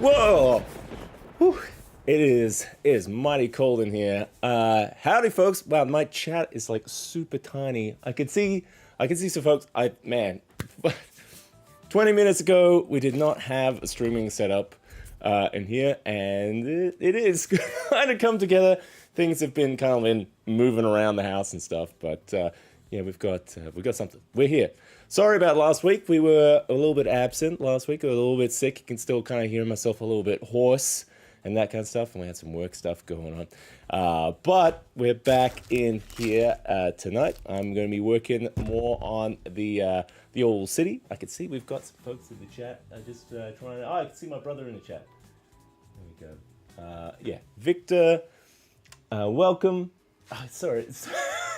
Whoa! Whew. It is mighty cold in here. Howdy, folks. Wow, my chat is like super tiny. I can see some folks. Man, 20 minutes ago we did not have a streaming setup in here, and it is kind of come together. Things have been kind of been moving around the house and stuff, but yeah, we've got something. We're here. Sorry about last week. We were a little bit absent last week. I was a little bit sick. You can still kind of hear myself a little bit hoarse and that kind of stuff. And we had some work stuff going on. But we're back in here tonight. I'm going to be working more on the old city. I can see we've got some folks in the chat. I just trying to. Oh, I can see my brother in the chat. There we go. Yeah, Victor. Welcome. Oh, sorry,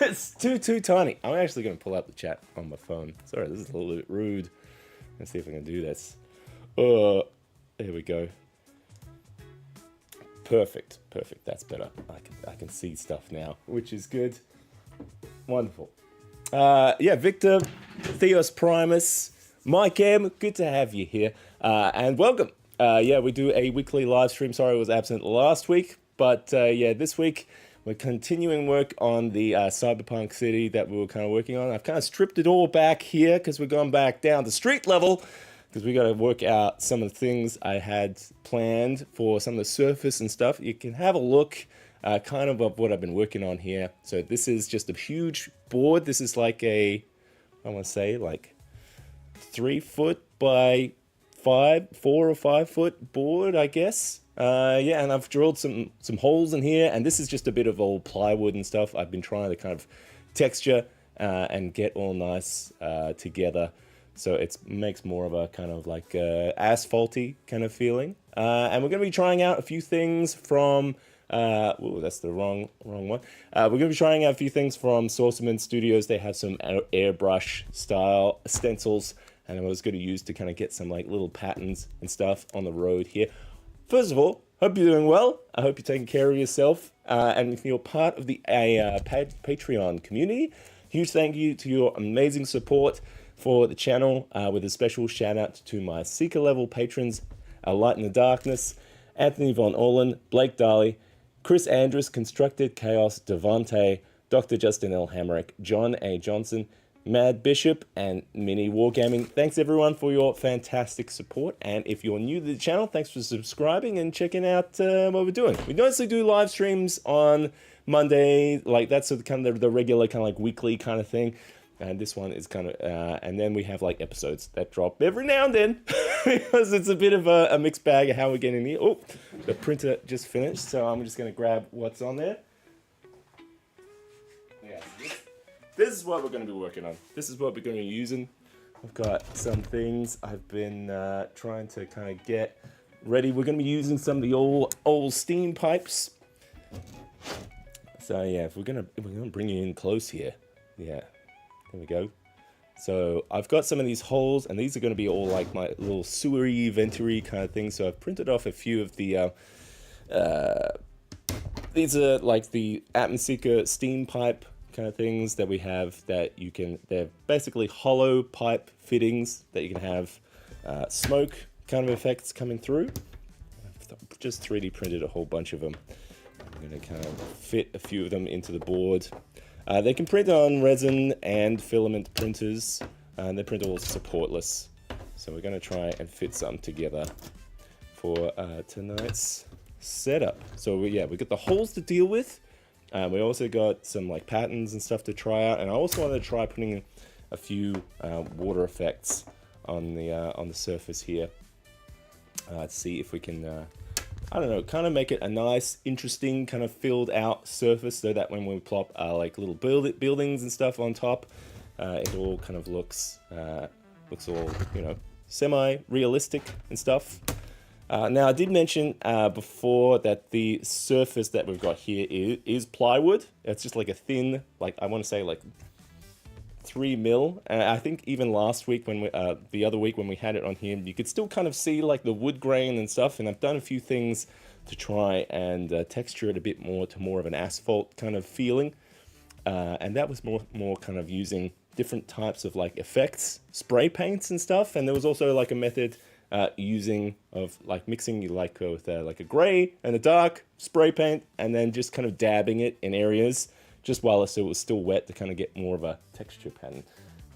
it's too tiny. I'm actually going to pull out the chat on my phone. Sorry, this is a little bit rude. Let's see if I can do this. There we go. Perfect. That's better. I can see stuff now, which is good. Wonderful. Yeah, Victor, Theos Primus, Mike M, good to have you here. And welcome. Yeah, we do a weekly live stream. Sorry I was absent last week, but yeah, this week we're continuing work on the Cyberpunk city that we were kind of working on. I've kind of stripped it all back here because we're going back down to street level because we got to work out some of the things I had planned for some of the surface and stuff. You can have a look kind of what I've been working on here. So this is just a huge board. This is like I want to say like 3 foot by 4 or 5 foot board, I guess. Yeah, and I've drilled some holes in here, and this is just a bit of old plywood and stuff. I've been trying to kind of texture and get all nice together, so it makes more of a kind of like asphalty kind of feeling. And we're going to be trying out a few things from. Oh, that's the wrong one. We're going to be trying out a few things from Sorcerman Studios. They have some airbrush style stencils, and I was going to use to kind of get some like little patterns and stuff on the road here. First of all, hope you're doing well. I hope you're taking care of yourself. And if you're part of the Patreon community, huge thank you to your amazing support for the channel, with a special shout out to my Seeker level patrons, Light in the Darkness, Anthony Von Orlen, Blake Daly, Chris Andrus, Constructed Chaos, Devante, Dr. Justin L. Hamrick, John A. Johnson, Mad Bishop, and Mini Wargaming. Thanks everyone for your fantastic support, and if you're new to the channel, thanks for subscribing and checking out what we're doing. We mostly do live streams on Monday, like that's kind of the regular kind of like weekly kind of thing, and this one is kind of and then we have like episodes that drop every now and then because it's a bit of a mixed bag of how we're getting here. Oh, the printer just finished, so I'm just going to grab what's on there. Yeah, this is what we're going to be working on. This is what we're going to be using. I've got some things I've been trying to kind of get ready. We're going to be using some of the old steam pipes. So yeah, if we're gonna bring you in close here. Yeah, there we go. So I've got some of these holes, and these are going to be all like my little sewery, ventery kind of things. So I've printed off a few of the. These are like the Atmoseeker steam pipe kind of things that we have that you can, they're basically hollow pipe fittings that you can have smoke kind of effects coming through. I've just 3D printed a whole bunch of them. I'm going to kind of fit a few of them into the board. They can print on resin and filament printers, and they print all supportless. So we're going to try and fit some together for tonight's setup. So we got the holes to deal with. We also got some like patterns and stuff to try out, and I also wanted to try putting a few water effects on the surface here. To see if we can, I don't know, kind of make it a nice, interesting, kind of filled out surface, so that when we plop like little buildings and stuff on top, it all kind of looks all, you know, semi-realistic and stuff. Now, I did mention before that the surface that we've got here is plywood. It's just like a thin, like I want to say like 3 mil. And I think even last week when the other week when we had it on here, you could still kind of see like the wood grain and stuff. And I've done a few things to try and texture it a bit more to more of an asphalt kind of feeling. And that was more kind of using different types of like effects, spray paints and stuff. And there was also like a method using of like mixing like with like a gray and a dark spray paint, and then just kind of dabbing it in areas just while it was still wet to kind of get more of a texture pattern.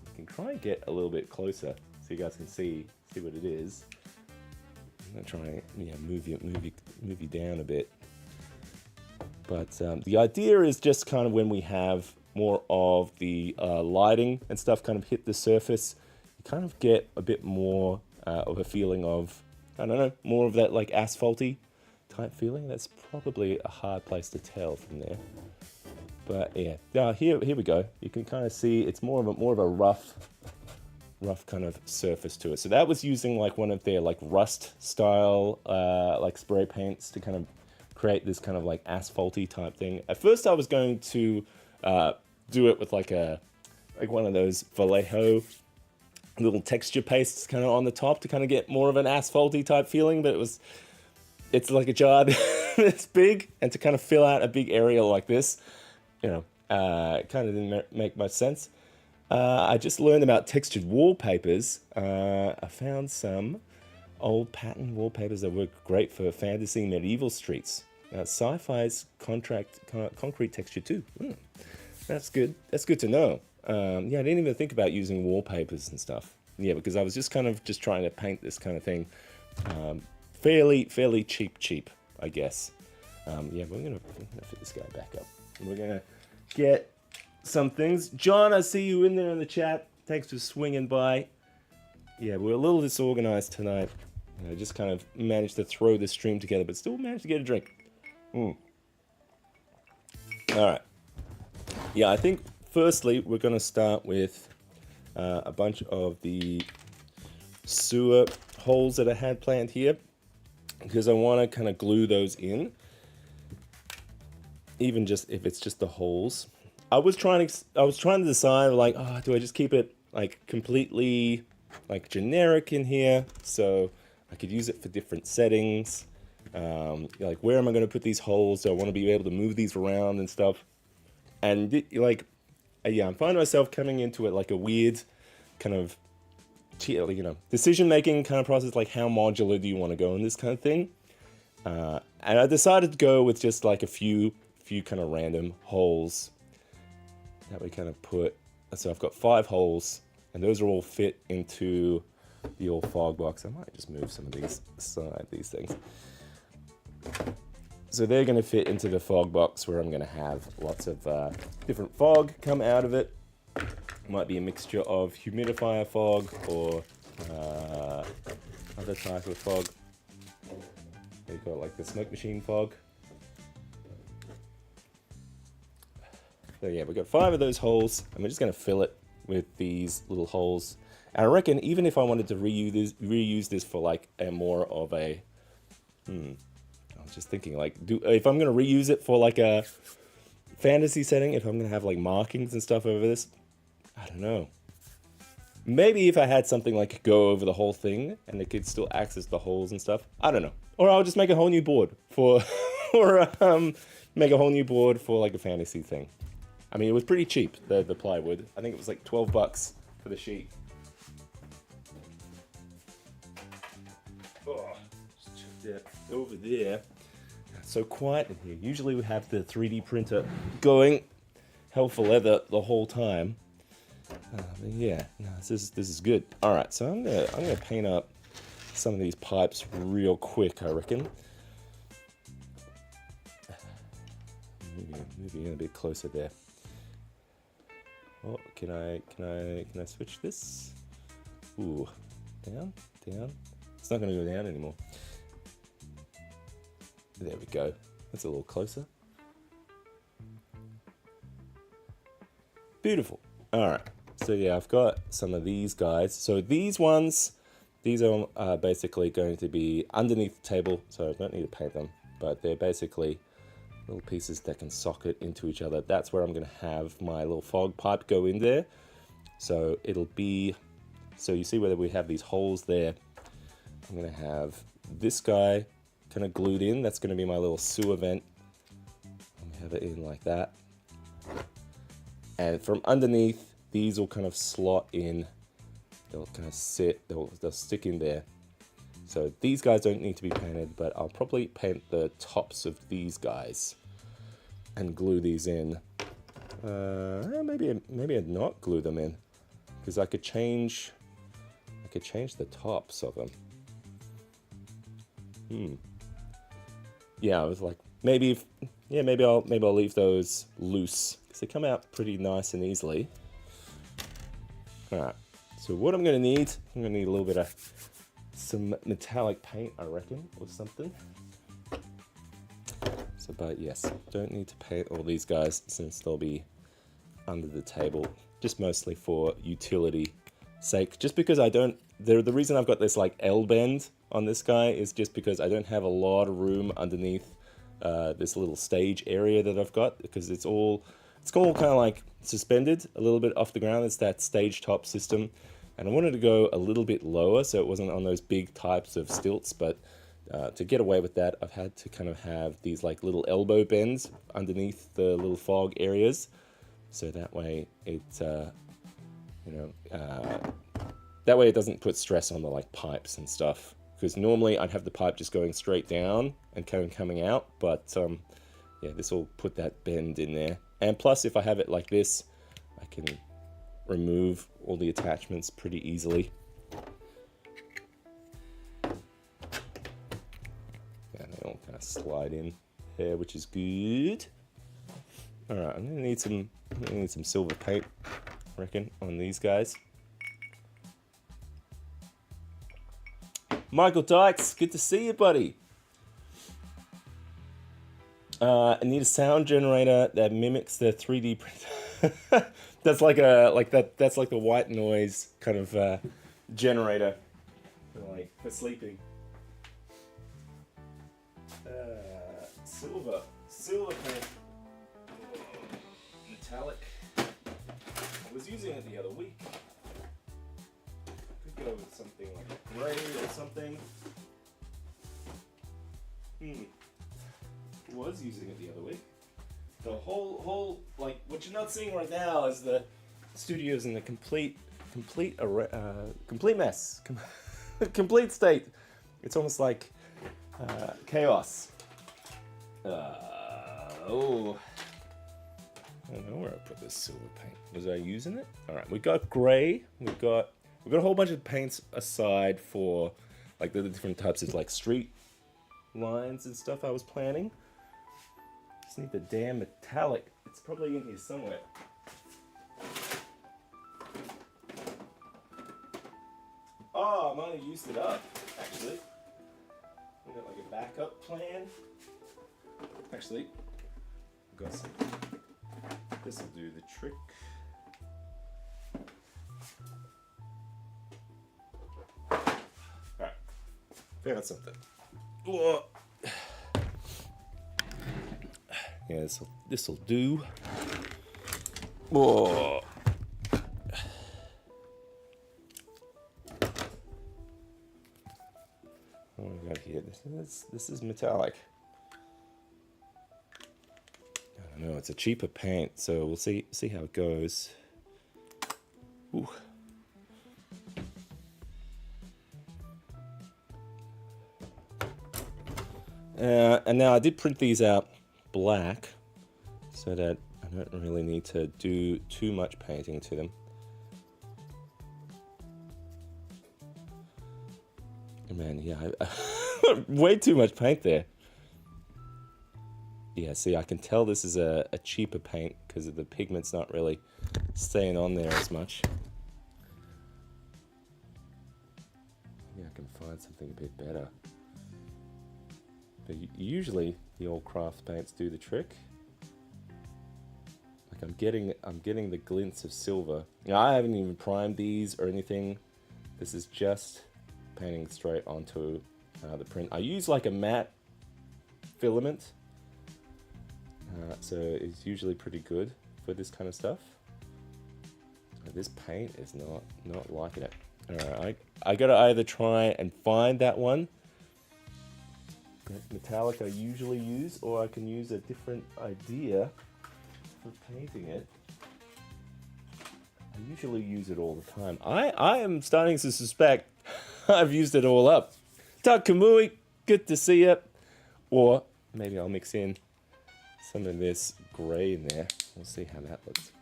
I can try and get a little bit closer so you guys can see what it is. I'm gonna try and move you down a bit. But the idea is just kind of when we have more of the lighting and stuff kind of hit the surface, you kind of get a bit more of a feeling of, I don't know, more of that like asphalty type feeling. That's probably a hard place to tell from there. But yeah, now here we go. You can kind of see it's more of a rough kind of surface to it. So that was using like one of their like rust style like spray paints to kind of create this kind of like asphalty type thing. At first I was going to do it with like one of those Vallejo little texture pastes kind of on the top to kind of get more of an asphalty type feeling, but it's like a jar that's big, and to kind of fill out a big area like this, kind of didn't make much sense. I just learned about textured wallpapers. I found some old pattern wallpapers that work great for fantasy medieval streets. Sci-fi's concrete texture too. That's good. That's good to know. Yeah, I didn't even think about using wallpapers and stuff. Yeah, because I was just trying to paint this kind of thing, fairly cheap, I guess. Yeah, we're gonna fit this guy back up. And we're gonna get some things. John, I see you in there in the chat. Thanks for swinging by. Yeah, we're a little disorganized tonight. I just kind of managed to throw this stream together, but still managed to get a drink. All right. Yeah, I think firstly we're going to start with a bunch of the sewer holes that I had planned here, because I want to kind of glue those in, even just if it's just the holes. I was trying to decide like, do I just keep it like completely like generic in here so I could use it for different settings. Like, where am I going to put these holes? So I want to be able to move these around and stuff. And I'm finding myself coming into it like a weird kind of, decision-making kind of process. Like, how modular do you want to go in this kind of thing? And I decided to go with just like a few kind of random holes that we kind of put. So I've got 5 holes, and those are all fit into the old fog box. I might just move some of these aside, these things. So they're going to fit into the fog box, where I'm going to have lots of different fog come out of it. Might be a mixture of humidifier fog or other type of fog. We've got like the smoke machine fog. So yeah, we've got 5 of those holes, and we're just going to fill it with these little holes. And I reckon even if I wanted to reuse this for like a more of a, I was just thinking like, if I'm going to reuse it for like a fantasy setting, if I'm going to have like markings and stuff over this, I don't know. Maybe if I had something like go over the whole thing and they could still access the holes and stuff, I don't know. Or I'll just make a whole new board for, make a whole new board for like a fantasy thing. I mean, it was pretty cheap, the plywood. I think it was like $12 for the sheet. Oh, just check that over there. It's so quiet in here. Usually we have the 3D printer going hell for leather the whole time. But yeah, no, this is good. All right, so I'm gonna paint up some of these pipes real quick, I reckon. Maybe a bit closer there. Oh, can I switch this? Ooh, down. It's not gonna go down anymore. There we go. That's a little closer. Beautiful. All right. So yeah, I've got some of these guys. So these are basically going to be underneath the table. So I don't need to paint them, but they're basically little pieces that can socket into each other. That's where I'm going to have my little fog pipe go in there. So it'll be, so you see whether we have these holes there. I'm going to have this guy kind of glued in. That's going to be my little sewer vent. I'll have it in like that. And from underneath, these will kind of slot in. They'll kind of sit, they'll stick in there. So these guys don't need to be painted, but I'll probably paint the tops of these guys and glue these in. Maybe I'd not glue them in, because I could change the tops of them. Yeah, I was like, maybe I'll leave those loose, because they come out pretty nice and easily. All right. So what I'm gonna need a little bit of some metallic paint, I reckon, or something. So, but yes, don't need to paint all these guys since they'll be under the table, just mostly for utility sake. Just because I don't, the reason I've got this like L bend on this guy is just because I don't have a lot of room underneath this little stage area that I've got, because it's all kind of like suspended a little bit off the ground. It's that stage top system, and I wanted to go a little bit lower so it wasn't on those big types of stilts, but to get away with that, I've had to kind of have these like little elbow bends underneath the little fog areas, so that way it that way it doesn't put stress on the like pipes and stuff, because normally I'd have the pipe just going straight down and coming out, but yeah, this will put that bend in there. And plus, if I have it like this, I can remove all the attachments pretty easily. And they all kind of slide in here, which is good. All right, I'm gonna need some silver paint, I reckon, on these guys. Michael Dykes, good to see you, buddy. I need a sound generator that mimics the 3D printer. That's like that's like the white noise kind of generator for sleeping. Silver paint, metallic. I was using it the other week. Could go with something like a gray or something. Was using it the other week. The whole like what you're not seeing right now is the studio's in a complete mess, complete state. It's almost like chaos. Oh, I don't know where I put this silver paint. Was I using it? All right, we got gray. We've got a whole bunch of paints aside for like the different types of like street lines and stuff I was planning. Just need the damn metallic. It's probably in here somewhere. Oh, I might have used it up, actually. We got like a backup plan. Actually, I've got some. This will do the trick. Alright, found something. Whoa. Yeah, this'll do. Whoa. What do we got here? This is metallic. I don't know, it's a cheaper paint, so we'll see how it goes. Ooh. And now I did print these out black, so that I don't really need to do too much painting to them. Man, yeah, way too much paint there. Yeah, see, I can tell this is a cheaper paint because the pigment's not really staying on there as much. Maybe I can find something a bit better. But usually the old craft paints do the trick. Like I'm getting the glints of silver. Now, I haven't even primed these or anything. This is just painting straight onto the print. I use like a matte filament, so it's usually pretty good for this kind of stuff. This paint is not liking it. Alright, I gotta either try and find that one, that metallic I usually use, or I can use a different idea for painting it. I usually use it all the time. I am starting to suspect I've used it all up. Takamui, good to see you. Or maybe I'll mix in some of this grey in there. We'll see how that looks.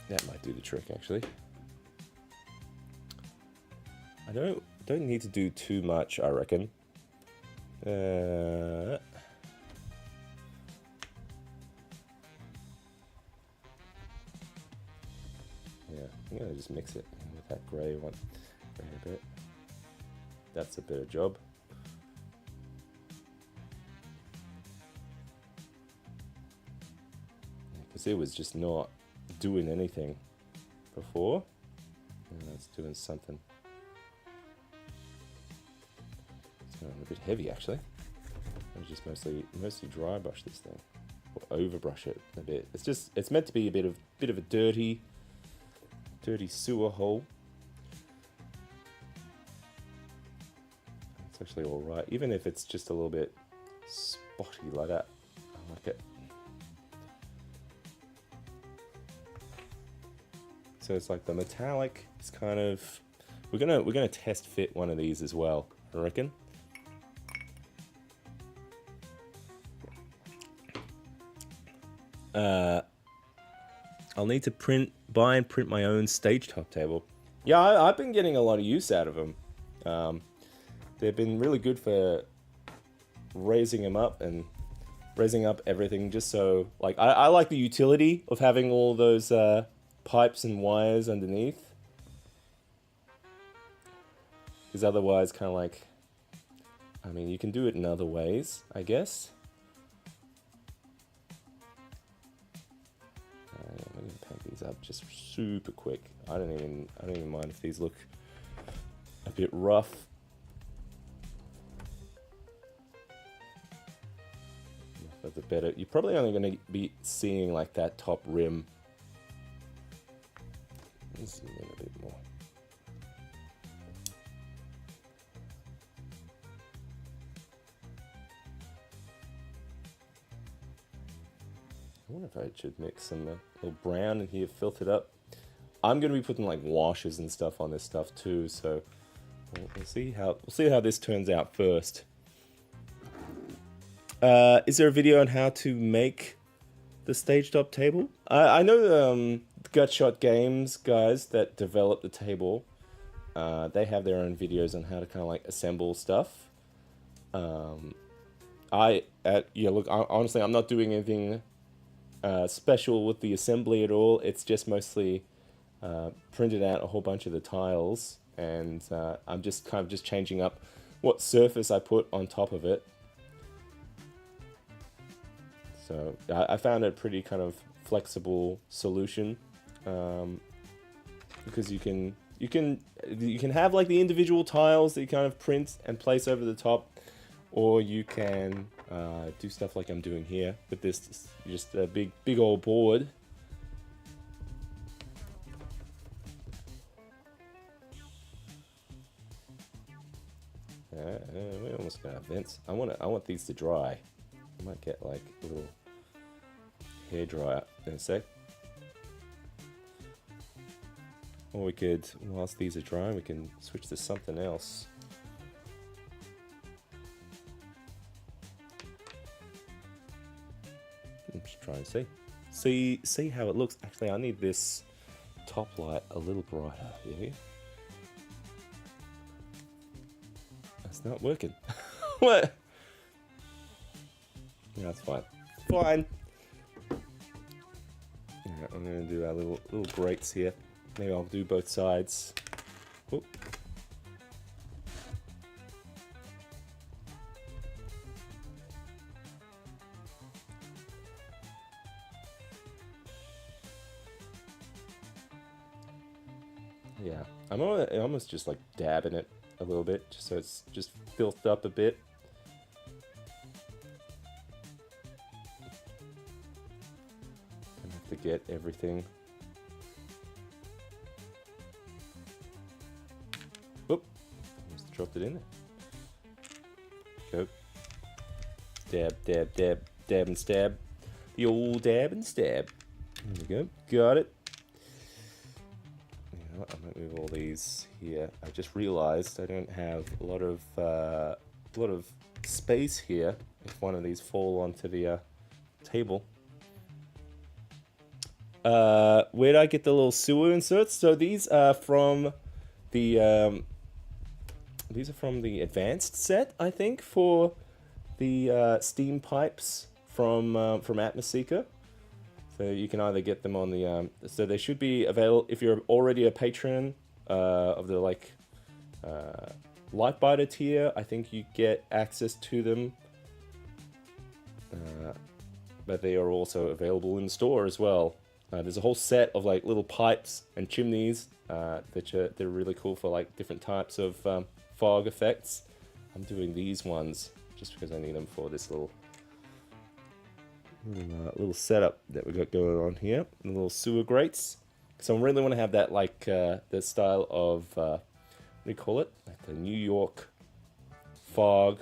That might do the trick, actually. I don't need to do too much, I reckon. Yeah, I'm gonna just mix it with that grey one. Grey a bit. That's a better job. Because it was just not doing anything before. And it's doing something. It's going a bit heavy, actually. I just mostly dry brush this thing, or over brush it a bit. It's meant to be a bit of a dirty sewer hole. It's actually all right, even if it's just a little bit spotty like that. I like it. So it's like the metallic is kind of. We're gonna test fit one of these as well, I reckon. I'll need to buy and print my own stage top table. Yeah, I've been getting a lot of use out of them. They've been really good for raising them up and raising up everything. Just so, like, I like the utility of having all those pipes and wires underneath. Because otherwise, kind of like, I mean, you can do it in other ways, I guess. I'm gonna paint these up just super quick. I don't even mind if these look a bit rough. That's a better. You're probably only going to be seeing like that top rim. Let's zoom in a bit more. I wonder if I should mix some little brown in here, filter it up. I'm going to be putting like washes and stuff on this stuff too, so we'll see how this turns out first. Is there a video on how to make the stage top table? I know Gutshot Games guys that develop the table. They have their own videos on how to kind of like assemble stuff. Look, honestly, I'm not doing anything special with the assembly at all. It's just mostly printed out a whole bunch of the tiles, and I'm just kind of just changing up what surface I put on top of it. So I found a pretty kind of flexible solution, because you can have like the individual tiles that you kind of print and place over the top, or you can do stuff like I'm doing here with this, just a big old board. We're almost gonna have vents. I want these to dry. I might get like a little hair dryer in a sec. Or we could, whilst these are drying, we can switch to something else. I'm just trying to see how it looks. Actually, I need this top light a little brighter. Yeah. That's not working. What? Yeah, that's fine. Fine. Yeah, I'm gonna do our little grates here. Maybe I'll do both sides. Oop. Yeah, I'm almost just like dabbing it a little bit, just so it's just filled up a bit. Don't have to get everything. Whoop! Almost dropped it in there. Go. Dab, dab, dab, dab and stab. The old dab and stab. There we go. Got it. know what, I might move all these here. I just realized I don't have a lot of space here if one of these fall onto the table. Where'd I get the little sewer inserts? So these are from the advanced set, I think, for the steam pipes from Atmoseeker. So you can either get them on the so they should be available if you're already a patron of the Lightbiter tier. I think you get access to them, but they are also available in the store as well. There's a whole set of like little pipes and chimneys they're really cool for like different types of fog effects. I'm doing these ones just because I need them for this little setup that we got going on here. The little sewer grates. So I really want to have that like the style of what do you call it? Like the New York fog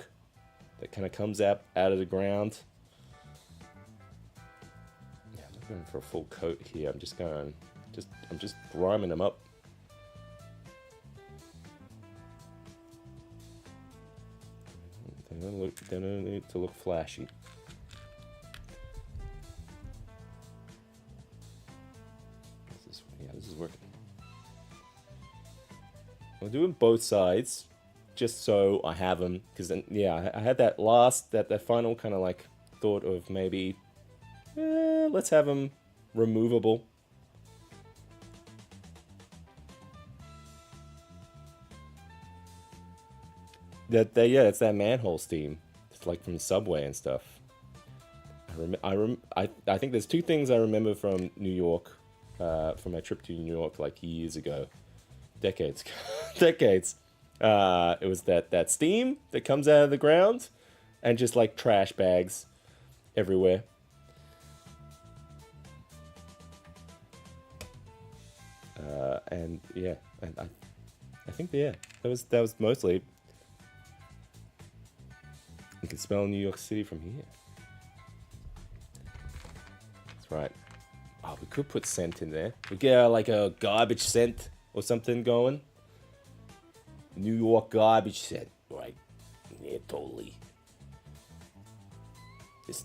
that kind of comes out of the ground. Yeah, I'm not going for a full coat here. I'm just priming them up. They don't need to look flashy. This is working. I'm doing both sides, just so I have them, because then, yeah, I had that final kind of like thought of maybe, let's have them removable. It's that manhole steam. It's like from Subway and stuff. I think there's two things I remember from New York, from my trip to New York like years ago, decades ago. Decades. It was that steam that comes out of the ground, and just like trash bags everywhere. And yeah, and I think that was mostly. You can smell New York City from here. That's right. Oh, we could put scent in there. We get like a garbage scent or something going. New York garbage scent, right? Yeah, totally.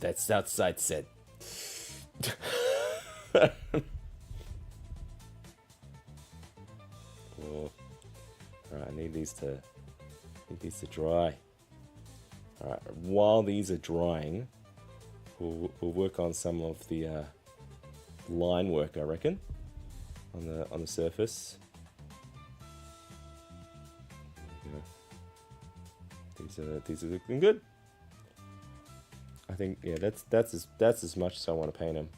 That Southside scent. Oh. Alright, I need these to dry. Alright, while these are drying, we'll work on some of the line work, I reckon, on the surface. These are looking good. I think that's as much as I want to paint them,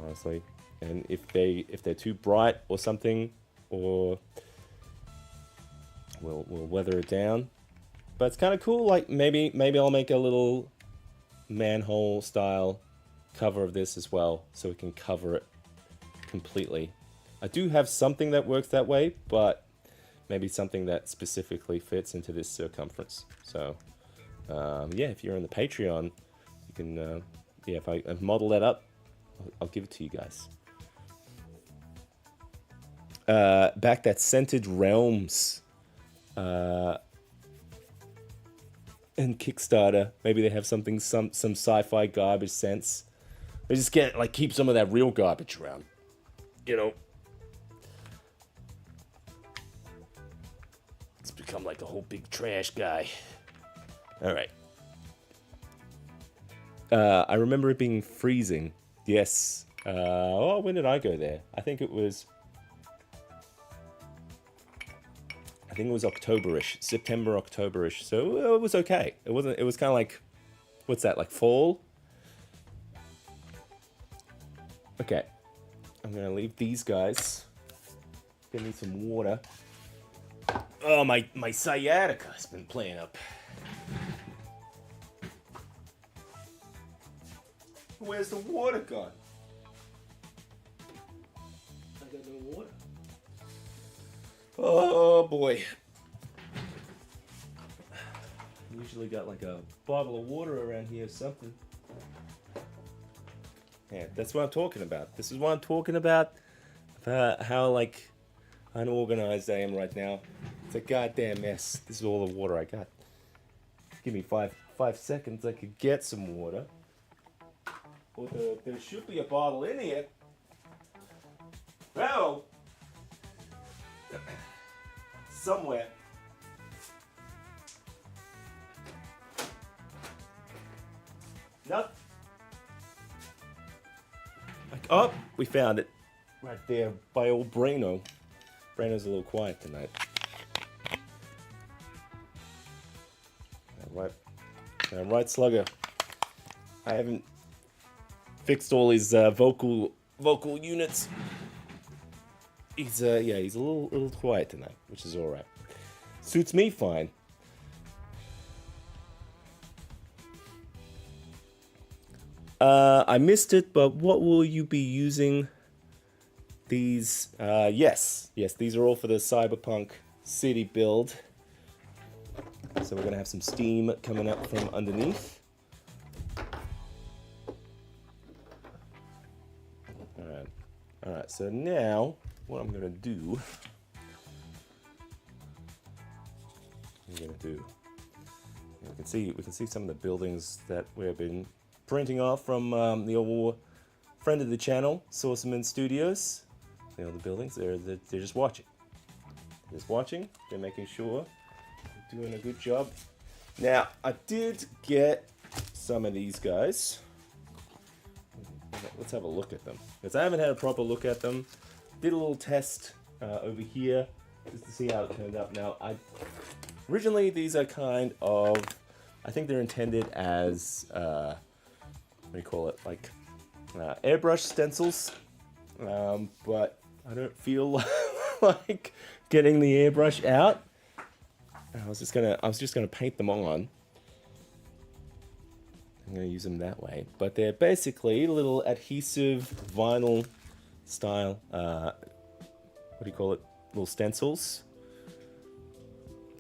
honestly. And if they're too bright or something, or we'll weather it down. But it's kind of cool. Like maybe I'll make a little manhole style cover of this as well, so we can cover it completely. I do have something that works that way, but maybe something that specifically fits into this circumference. So yeah, if you're on the Patreon, you can if I model that up, I'll give it to you guys. Back that Scented Realms and Kickstarter. Maybe they have some sci-fi garbage scents. They just keep some of that real garbage around, you know. It's become like a whole big trash guy. All right. I remember it being freezing. Yes. When did I go there? I think it was October-ish, September, October-ish. So it was okay. It was kind of like, what's that, like fall? Okay. I'm going to leave these guys. Get me some water. Oh, my sciatica's been playing up. Where's the water gone? I got no water. Oh boy. Usually got like a bottle of water around here or something. Yeah, that's what I'm talking about. This is what I'm talking about. How like unorganized I am right now. It's a goddamn mess. This is all the water I got. Give me five seconds, I could get some water. Well, there should be a bottle in here. Well, somewhere. Nope. Oh, we found it. Right there by old Braino. Braino's a little quiet tonight. Right, Slugger. I haven't fixed all his vocal units. He's a little quiet tonight, which is all right. Suits me fine. I missed it, but what will you be using these? Yes, these are all for the Cyberpunk city build. So we're gonna have some steam coming up from underneath. All right. So now, what I'm gonna do, we can see some of the buildings that we've been printing off from the old friend of the channel, Sourceman Studios. You know, the buildings, they're just watching. They're just watching. They're making sure we're doing a good job. Now, I did get some of these guys. Let's have a look at them, because I haven't had a proper look at them. Did a little test over here just to see how it turned out. Now, originally these are kind of, I think they're intended as what do you call it, like airbrush stencils, but I don't feel like getting the airbrush out. I was just gonna paint them on. I'm gonna use them that way, but they're basically little adhesive vinyl style. What do you call it? Little stencils.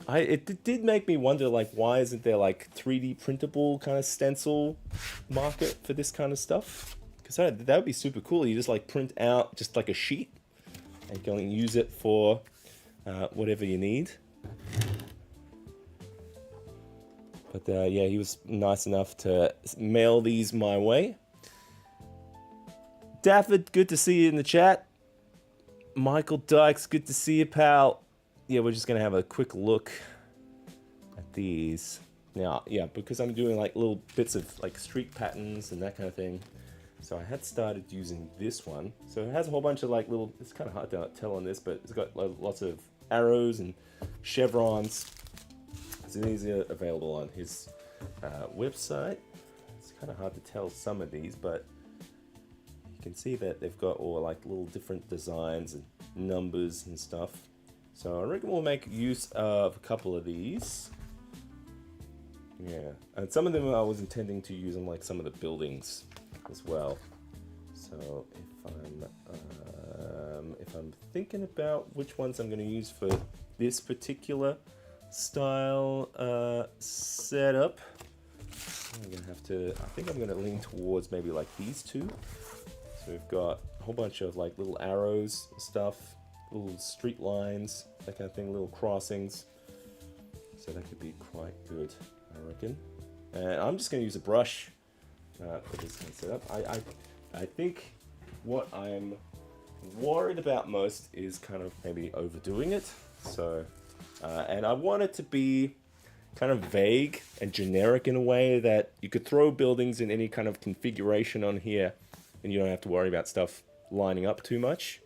It did make me wonder, like, why isn't there like 3D printable kind of stencil market for this kind of stuff? Because that would be super cool. You just like print out just like a sheet and go and use it for whatever you need. But yeah, he was nice enough to mail these my way. Dafford, good to see you in the chat. Michael Dykes, good to see you, pal. Yeah, we're just gonna have a quick look at these. Now, yeah, because I'm doing like little bits of like streak patterns and that kind of thing. So I had started using this one. So it has a whole bunch of like little, it's kind of hard to tell on this, but it's got lots of arrows and chevrons. So these are available on his website. It's kind of hard to tell some of these, but you can see that they've got all like little different designs and numbers and stuff. So I reckon we'll make use of a couple of these. Yeah, and some of them I was intending to use on like some of the buildings as well. So if I'm thinking about which ones I'm going to use for this particular style setup, I'm gonna have to. I think I'm gonna lean towards maybe like these two. So we've got a whole bunch of like little arrows and stuff, little street lines, that kind of thing, little crossings. So that could be quite good, I reckon. And I'm just gonna use a brush for this kind of setup. I think what I'm worried about most is kind of maybe overdoing it. So. And I want it to be kind of vague and generic in a way that you could throw buildings in any kind of configuration on here and you don't have to worry about stuff lining up too much.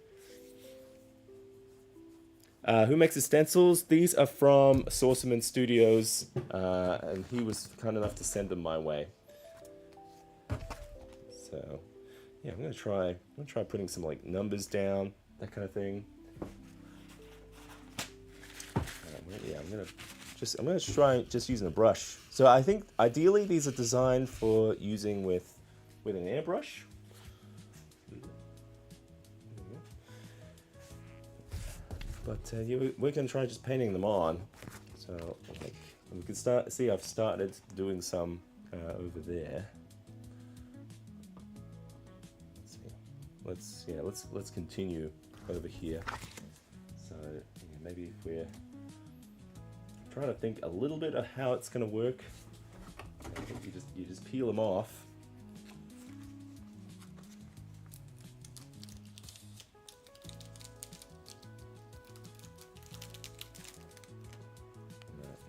Who makes the stencils? These are from Sourceman Studios, and he was kind enough to send them my way. So, yeah, I'm gonna try putting some like numbers down, that kind of thing. Yeah, I'm gonna try just using a brush. So I think ideally these are designed for using with an airbrush. But yeah, we're gonna try just painting them on. So like, we can see I've started doing some over there. Let's continue over here. So yeah, maybe if we're trying to think a little bit of how it's going to work, you just peel them off.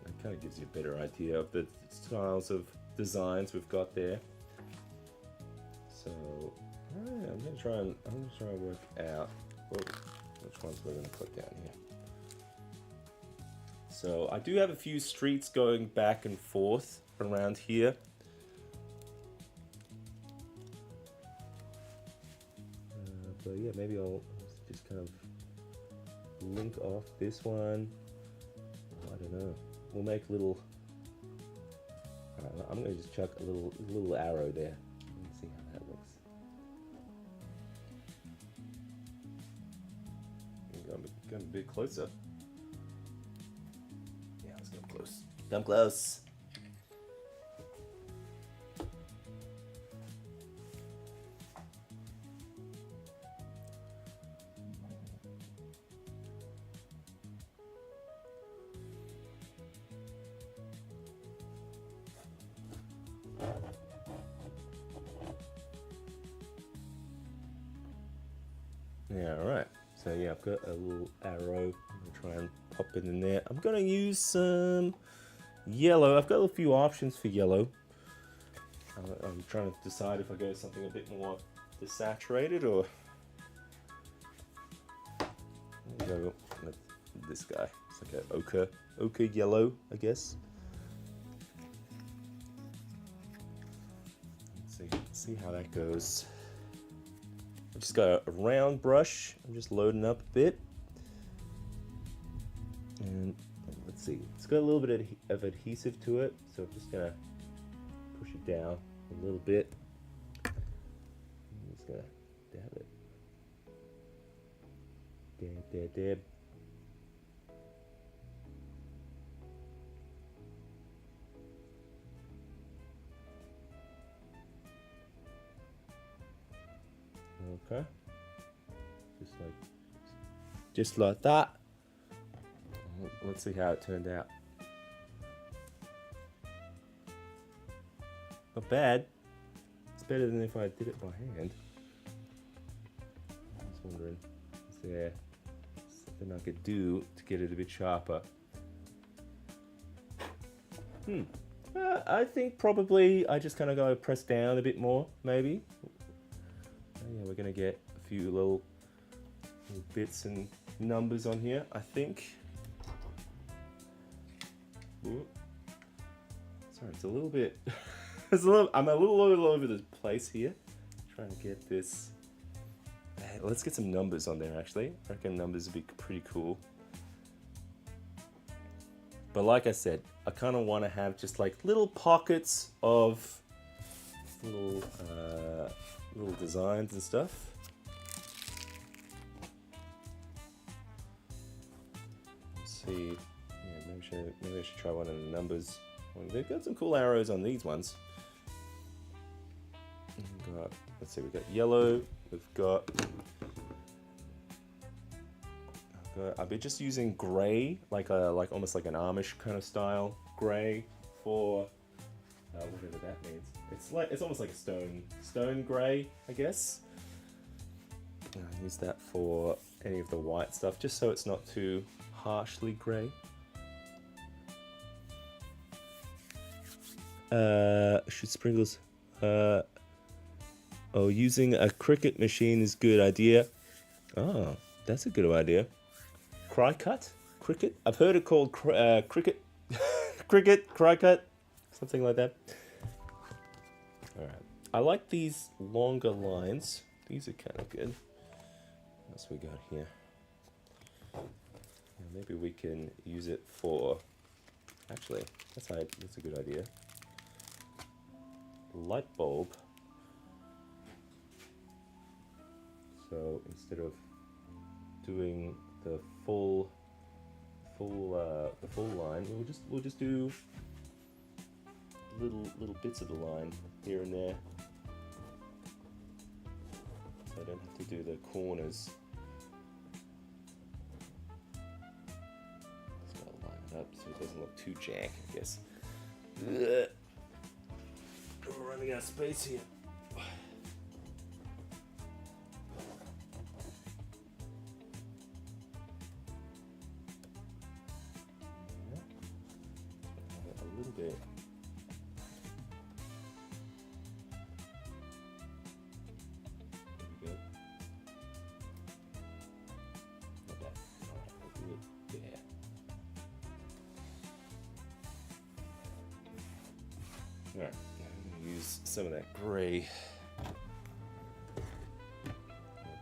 That kind of gives you a better idea of the styles of designs we've got there. So I'm gonna try and work out which ones we're gonna put down here. So I do have a few streets going back and forth around here. But yeah, maybe I'll just kind of link off this one. I don't know. We'll make little. I'm gonna just chuck a little arrow there. Let's see how that looks. Come a bit closer. Yeah, let's come close. Come close. Yeah, alright. So yeah, I've got a little arrow. I'm gonna try and pop it in there. I'm gonna use some yellow. I've got a few options for yellow. I'm trying to decide if I go something a bit more desaturated or go with this guy. It's like an ochre yellow, I guess. Let's see how that goes. I've just got a round brush. I'm just loading up a bit. And let's see, it's got a little bit of adhesive to it, so I'm just gonna push it down a little bit. I'm just gonna dab it. Dab. Okay, just like that. Let's see how it turned out. Not bad. It's better than if I did it by hand. I was wondering, is there something I could do to get it a bit sharper? I think probably I just kind of go press down a bit more, maybe. Yeah, we're gonna get a few little bits and numbers on here, I think. Ooh. Sorry, it's a little bit. I'm a little all over the place here, trying to get this. Let's get some numbers on there. Actually, I reckon numbers would be pretty cool. But like I said, I kind of want to have just like little pockets of little designs and stuff. Let's see. Yeah, maybe I should try one of the numbers. Well, they've got some cool arrows on these ones. Let's see, we've got yellow. I'll be just using grey, like almost like an Amish kind of style grey for whatever that means. It's almost like a stone grey, I guess. I'll use that for any of the white stuff, just so it's not too harshly grey. Should sprinkles. Using a cricket machine is good idea. Oh, that's a good idea. Cricket? I've heard it called cricket. Cricket, something like that. Alright. I like these longer lines. These are kind of good. What else we got here? Maybe we can use it for... Actually, that's a good idea. Light bulb. So instead of doing the full line, we'll just do little bits of the line here and there. So I don't have to do the corners. up so it doesn't look too jank, I guess. Ugh. We're running out of space here. A little bit. There we go. Not bad. Alright, we'll do it there. Alright, now I'm going to use some of that grey.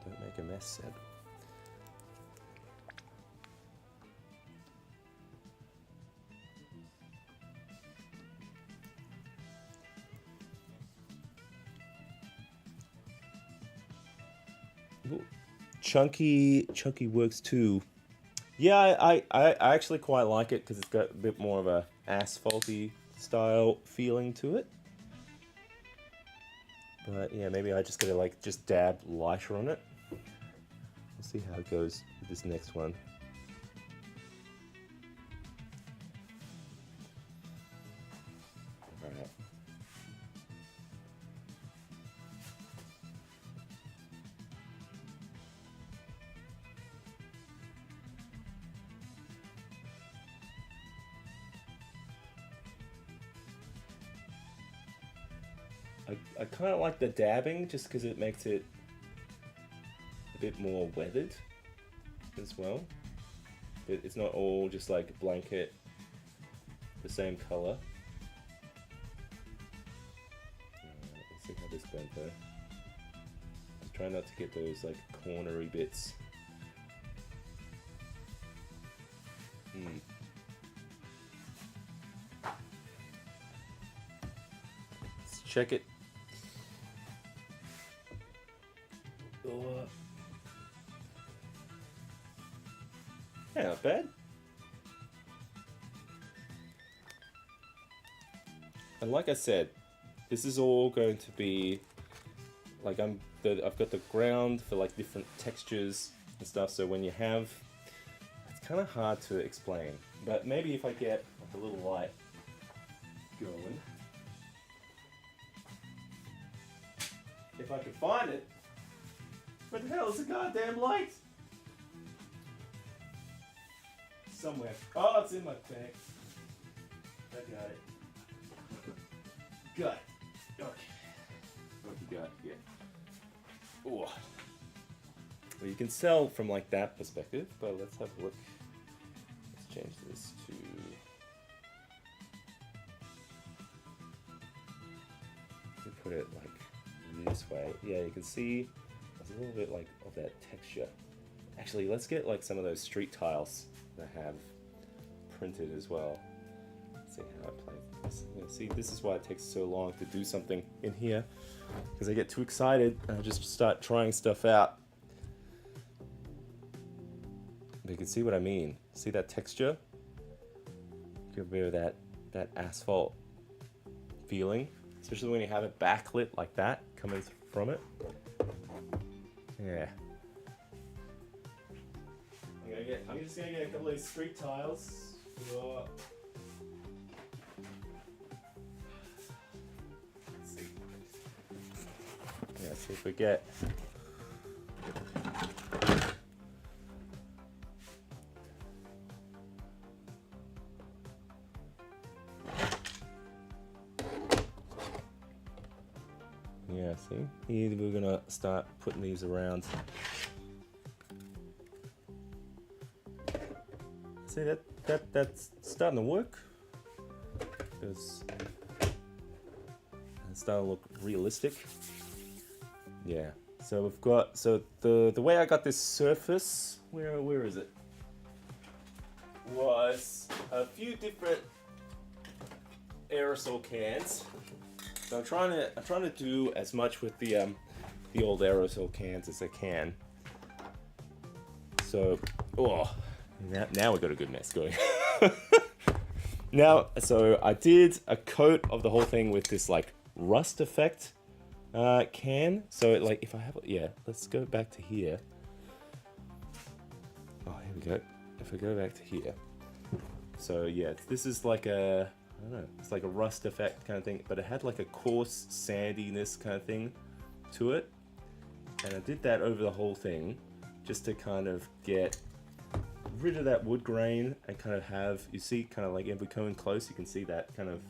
Don't make a mess, Seb. Ooh, chunky works too. Yeah, I actually quite like it because it's got a bit more of a asphalty style feeling to it. But yeah, maybe I just gotta like just dab lighter on it. We'll see how it goes with this next one. Alright. I kind of like the dabbing just because it makes it a bit more weathered as well. But it's not all just like a blanket, the same color. Let's see how this went though. Just try not to get those like cornery bits. Let's check it. Yeah, not bad. And like I said, this is all going to be like I've got the ground for like different textures and stuff. So when you have, it's kind of hard to explain. But maybe if I get like a little light going, if I can find it. Where the hell is the goddamn light? Somewhere. Oh, it's in my bag. I got it. Got it. Okay. What you got here? Ooh. Well, you can sell from like that perspective, but let's have a look. Let's change this to. Let me put it like this way. Yeah, you can see there's a little bit like of that texture. Actually, let's get like some of those street tiles that have printed as well. Let's see how it plays. See, this is why it takes so long to do something in here, because I get too excited and I just start trying stuff out. But you can see what I mean. See that texture? Give a bit of that asphalt feeling, especially when you have it backlit like that coming from it. Yeah. I'm just gonna get a couple of these street tiles. Let's see. Yeah, see if we get. Yeah, see? Here we're gonna start putting these around. See that's starting to work. It's starting to look realistic. Yeah. So we've got the way I got this surface, where is it? Was a few different aerosol cans. So I'm trying to do as much with the old aerosol cans as I can. So now we've got a good mess going. Now, so I did a coat of the whole thing with this like rust effect can. So like if I have, yeah, let's go back to here. Oh, here we go. If I go back to here, So yeah, this is like a, I don't know, it's like a rust effect kind of thing, but it had like a coarse sandiness kind of thing to it. And I did that over the whole thing just to kind of get rid of that wood grain and kind of have, you see, kind of like if we come in close, you can see that kind of,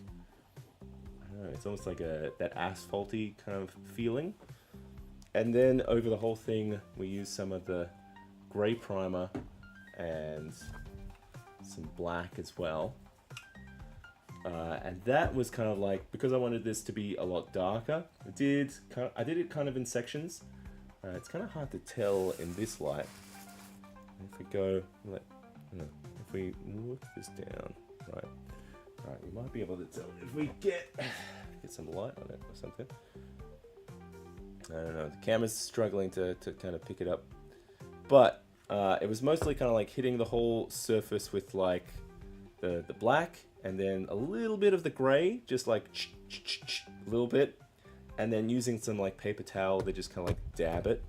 I don't know, it's almost like that asphalty kind of feeling. And then over the whole thing, we use some of the gray primer and some black as well. And that was kind of like, because I wanted this to be a lot darker, I did it kind of in sections. It's kind of hard to tell in this light. If we go, if we move this down, right, we might be able to tell if we get some light on it or something. I don't know, the camera's struggling to kind of pick it up, but it was mostly kind of like hitting the whole surface with like the black and then a little bit of the gray, just like a little bit, and then using some like paper towel to just kind of like dab it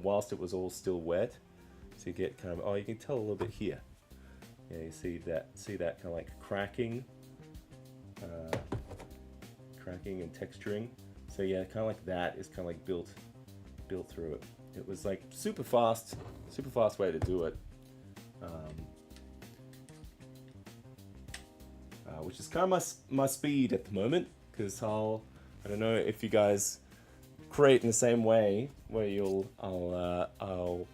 whilst it was all still wet. So you get kind of, oh, you can tell a little bit here. Yeah, you see that kind of like cracking and texturing. So yeah, kind of like that is kind of like built through it. It was like super fast way to do it. Which is kind of my speed at the moment, because I don't know if you guys create in the same way, where I'll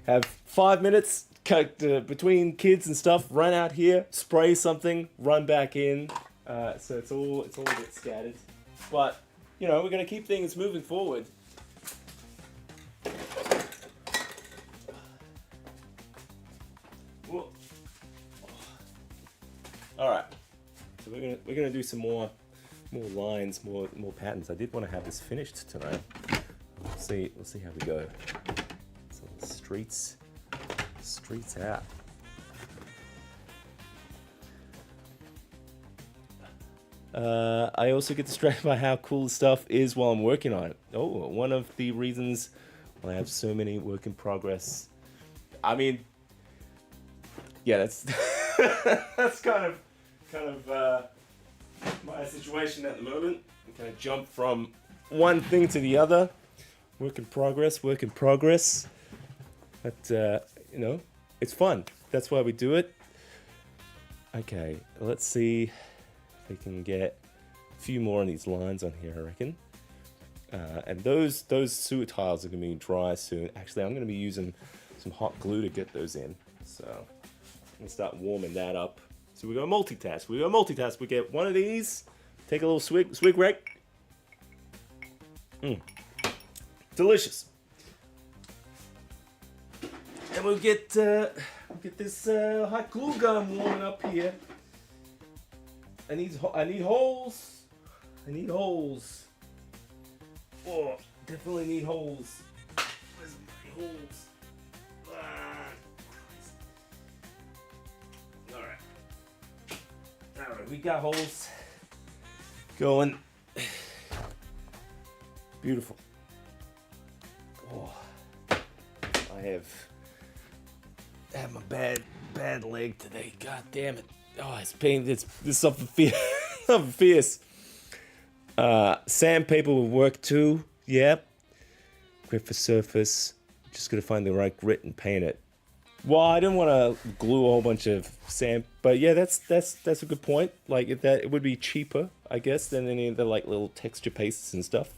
have 5 minutes cut between kids and stuff, run out here, spray something, run back in. So it's all a bit scattered, but you know, we're gonna keep things moving forward. All right, so we're gonna do some more lines, more patterns. I did want to have this finished tonight. We'll see how we go. So the streets out. I also get distracted by how cool stuff is while I'm working on it. Oh, one of the reasons why I have so many work in progress. I mean, yeah, that's that's kind of my situation at the moment. I'm kind of jump from one thing to the other. Work in progress. But you know, it's fun. That's why we do it. Okay, let's see if we can get a few more of these lines on here, I reckon. And those sewer tiles are going to be dry soon. Actually, I'm going to be using some hot glue to get those in. So I'm going to start warming that up. So we go multitask. We get one of these. Take a little swig rake. Delicious. And we'll get this hot glue gun warming up here. I need holes. Oh, definitely need holes. Where's my holes? All right, we got holes going. Beautiful. Oh, I have my bad leg today. God damn it. Oh, it's pain. This is something fierce. Sandpaper will work too. Yep. Great for surface. Just gotta find the right grit and paint it. Well, I didn't want to glue a whole bunch of sand, but yeah, that's a good point. Like it would be cheaper, I guess, than any of the like little texture pastes and stuff.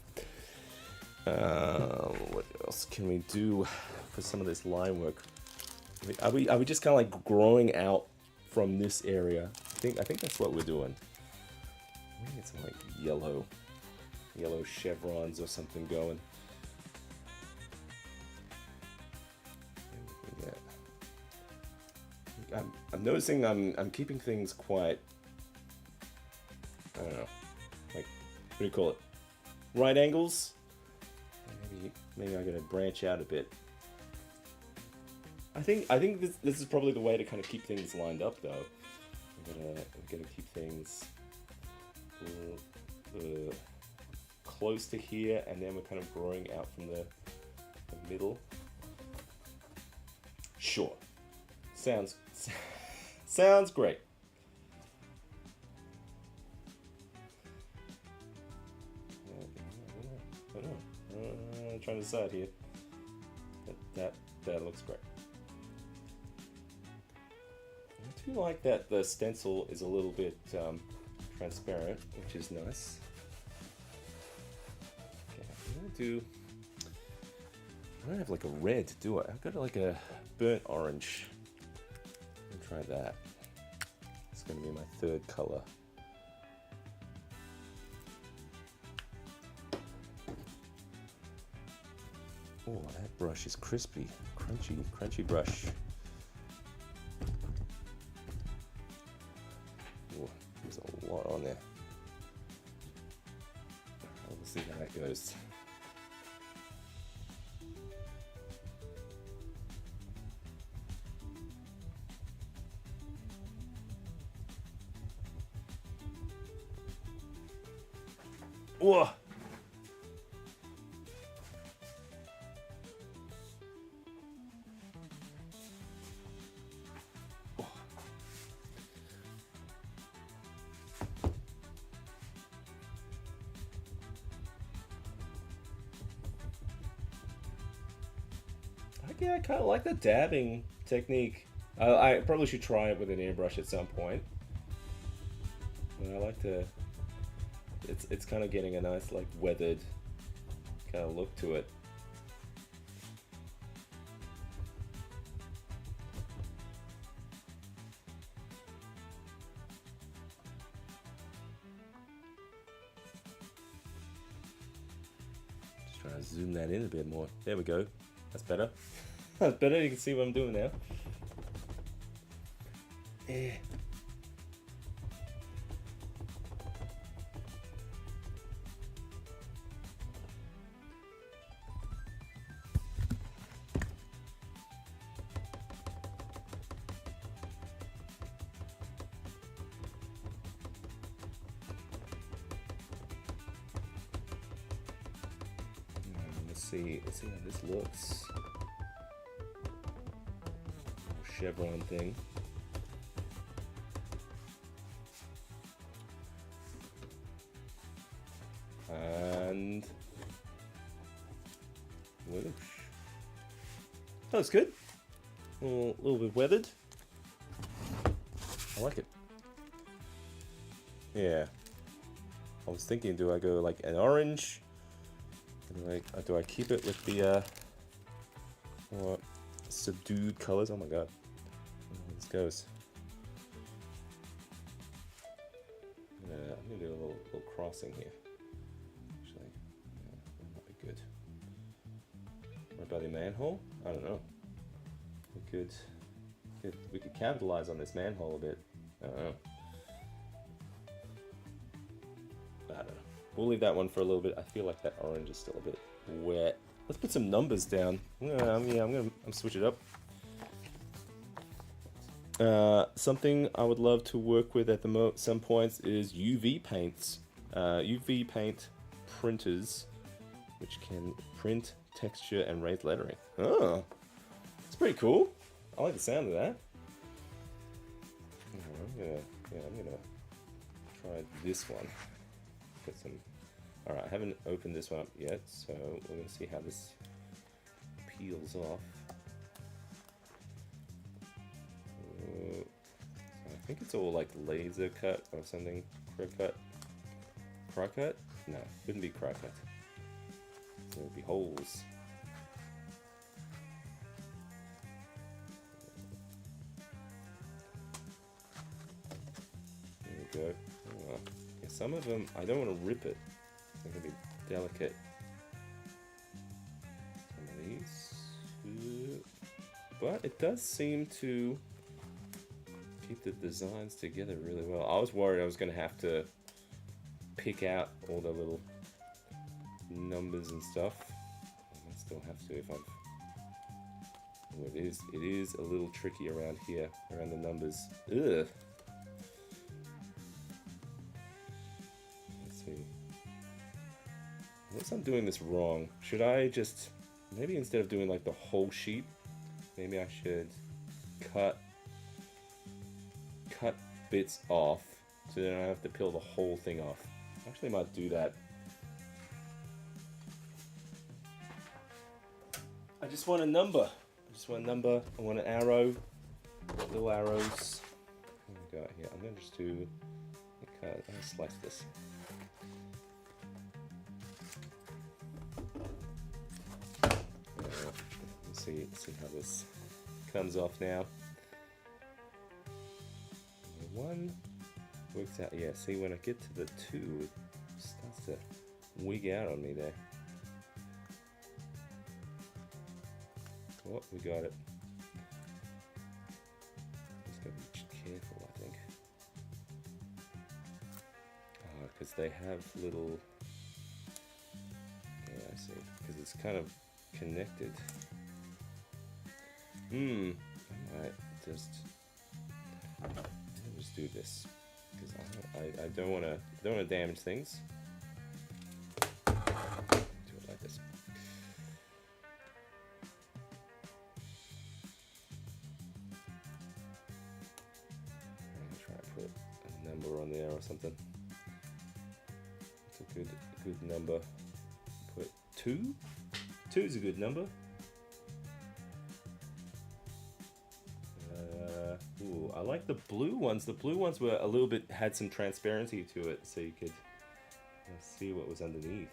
What else can we do for some of this line work? Are we just kind of like growing out from this area? I think that's what we're doing. I think it's some like yellow chevrons or something going. I'm noticing I'm keeping things quite, I don't know, like, what do you call it? Right angles? Maybe I'm gonna branch out a bit. I think this is probably the way to kind of keep things lined up, though. We're gonna keep things close to here, and then we're kind of growing out from the middle. Sure. Sounds Sounds great. I'm trying to decide here. That looks great. I do like that the stencil is a little bit transparent, which is nice. Okay, I'm gonna do. I don't have like a red, do I? I've got like a burnt orange. I'll try that. It's gonna be my third color. Oh, that brush is crispy, crunchy brush. Oh, there's a lot on there. We'll see how that goes. Whoa! Yeah, I kind of like the dabbing technique. I probably should try it with an airbrush at some point. But I like to. It's kind of getting a nice like weathered kind of look to it. Just trying to zoom that in a bit more. There we go. That's better. That's better. You can see what I'm doing now. Yeah. Let's see how this looks. Chevron thing. And whoosh. That looks good. A little bit weathered. I like it. Yeah. I was thinking, do I go like an orange? Do I keep it with the more subdued colors? Oh my god. This goes. I'm gonna do a little crossing here. Actually, yeah, that might be good. What about the manhole? I don't know. We could capitalize on this manhole a bit. I don't know. We'll leave that one for a little bit. I feel like that orange is still a bit wet. Let's put some numbers down. I'm gonna switch it up. Something I would love to work with at some points is UV paints. UV paint printers, which can print texture and raise lettering. Oh, it's pretty cool. I like the sound of that. I'm gonna try this one. Put some. All right, I haven't opened this one up yet, so we're gonna see how this peels off. I think it's all like laser cut or something. Cry cut? No, wouldn't be cry cut. There would be holes. There we go. Oh, yeah, some of them, I don't want to rip it. They're going to be delicate. Some of these. But it does seem to keep the designs together really well. I was worried I was going to have to pick out all the little numbers and stuff. I might still have to if I've... Oh, it is a little tricky around here, around the numbers. Ugh. Let's see. Unless I'm doing this wrong, should I just... Maybe instead of doing like the whole sheet, maybe I should cut bits off, so then I have to peel the whole thing off. Actually might do that. I just want a number. I want an arrow. Little arrows. What do we got here? I'm going to just do... Okay, I'm going to slice this. Let's see how this comes off now. One works out. Yeah, see, when I get to the two, it starts to wig out on me there. Oh, we got it. Just gotta be careful, I think. Oh, because they have little... Yeah, I see. Because it's kind of connected. I might just do this because I don't want to damage things. Do it like this. I'm gonna try and put a number on there or something. It's a good number. Put 2. 2 is a good number. Ooh, I like the blue ones. The blue ones were a little bit, had some transparency to it, so you could see what was underneath.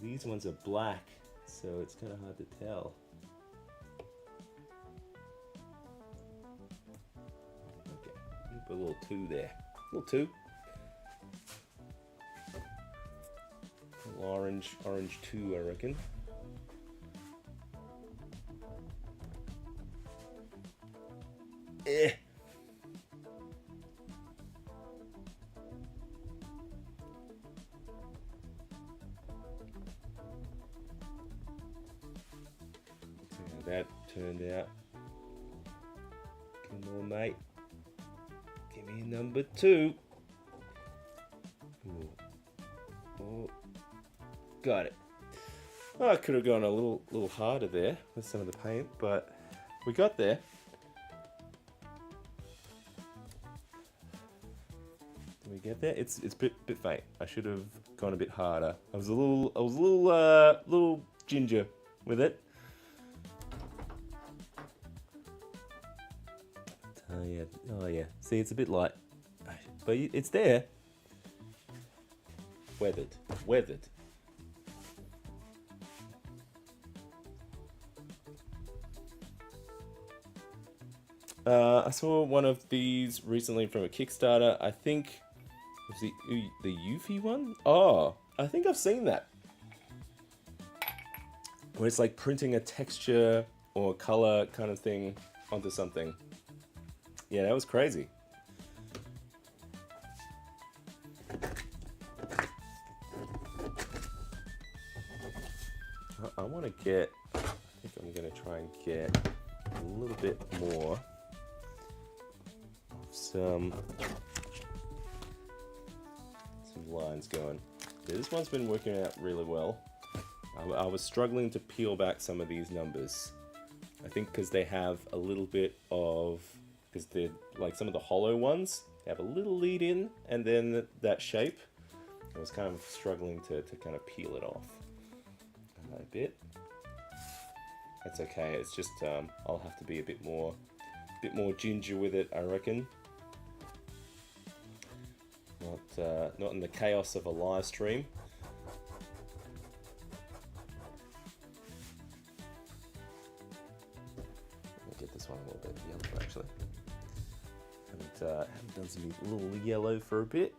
These ones are black, so it's kind of hard to tell. Okay, put a little 2 there. A little 2. A little orange 2, I reckon. Eh. See how that turned out. Come on, mate. Give me number 2. Ooh. Oh, got it. Oh, I could have gone a little harder there with some of the paint, but we got there. We get there. It's a bit faint. I should have gone a bit harder. I was a little ginger with it. Oh yeah. See, it's a bit light, but it's there. Weathered. I saw one of these recently from a Kickstarter. I think was the Eufy one? Oh, I think I've seen that. Where it's like printing a texture or color kind of thing onto something. Yeah, that was crazy. I want to get, I think I'm going to try and get a little bit more of some lines going. Yeah, this one's been working out really well. I was struggling to peel back some of these numbers. I think because they have a little bit of, because they're like some of the hollow ones, they have a little lead in and then that shape. I was kind of struggling to kind of peel it off a bit. That's okay. It's just I'll have to be a bit more ginger with it, I reckon. Not in the chaos of a live stream. Let me get this one a little bit yellow actually. Haven't done some little yellow for a bit.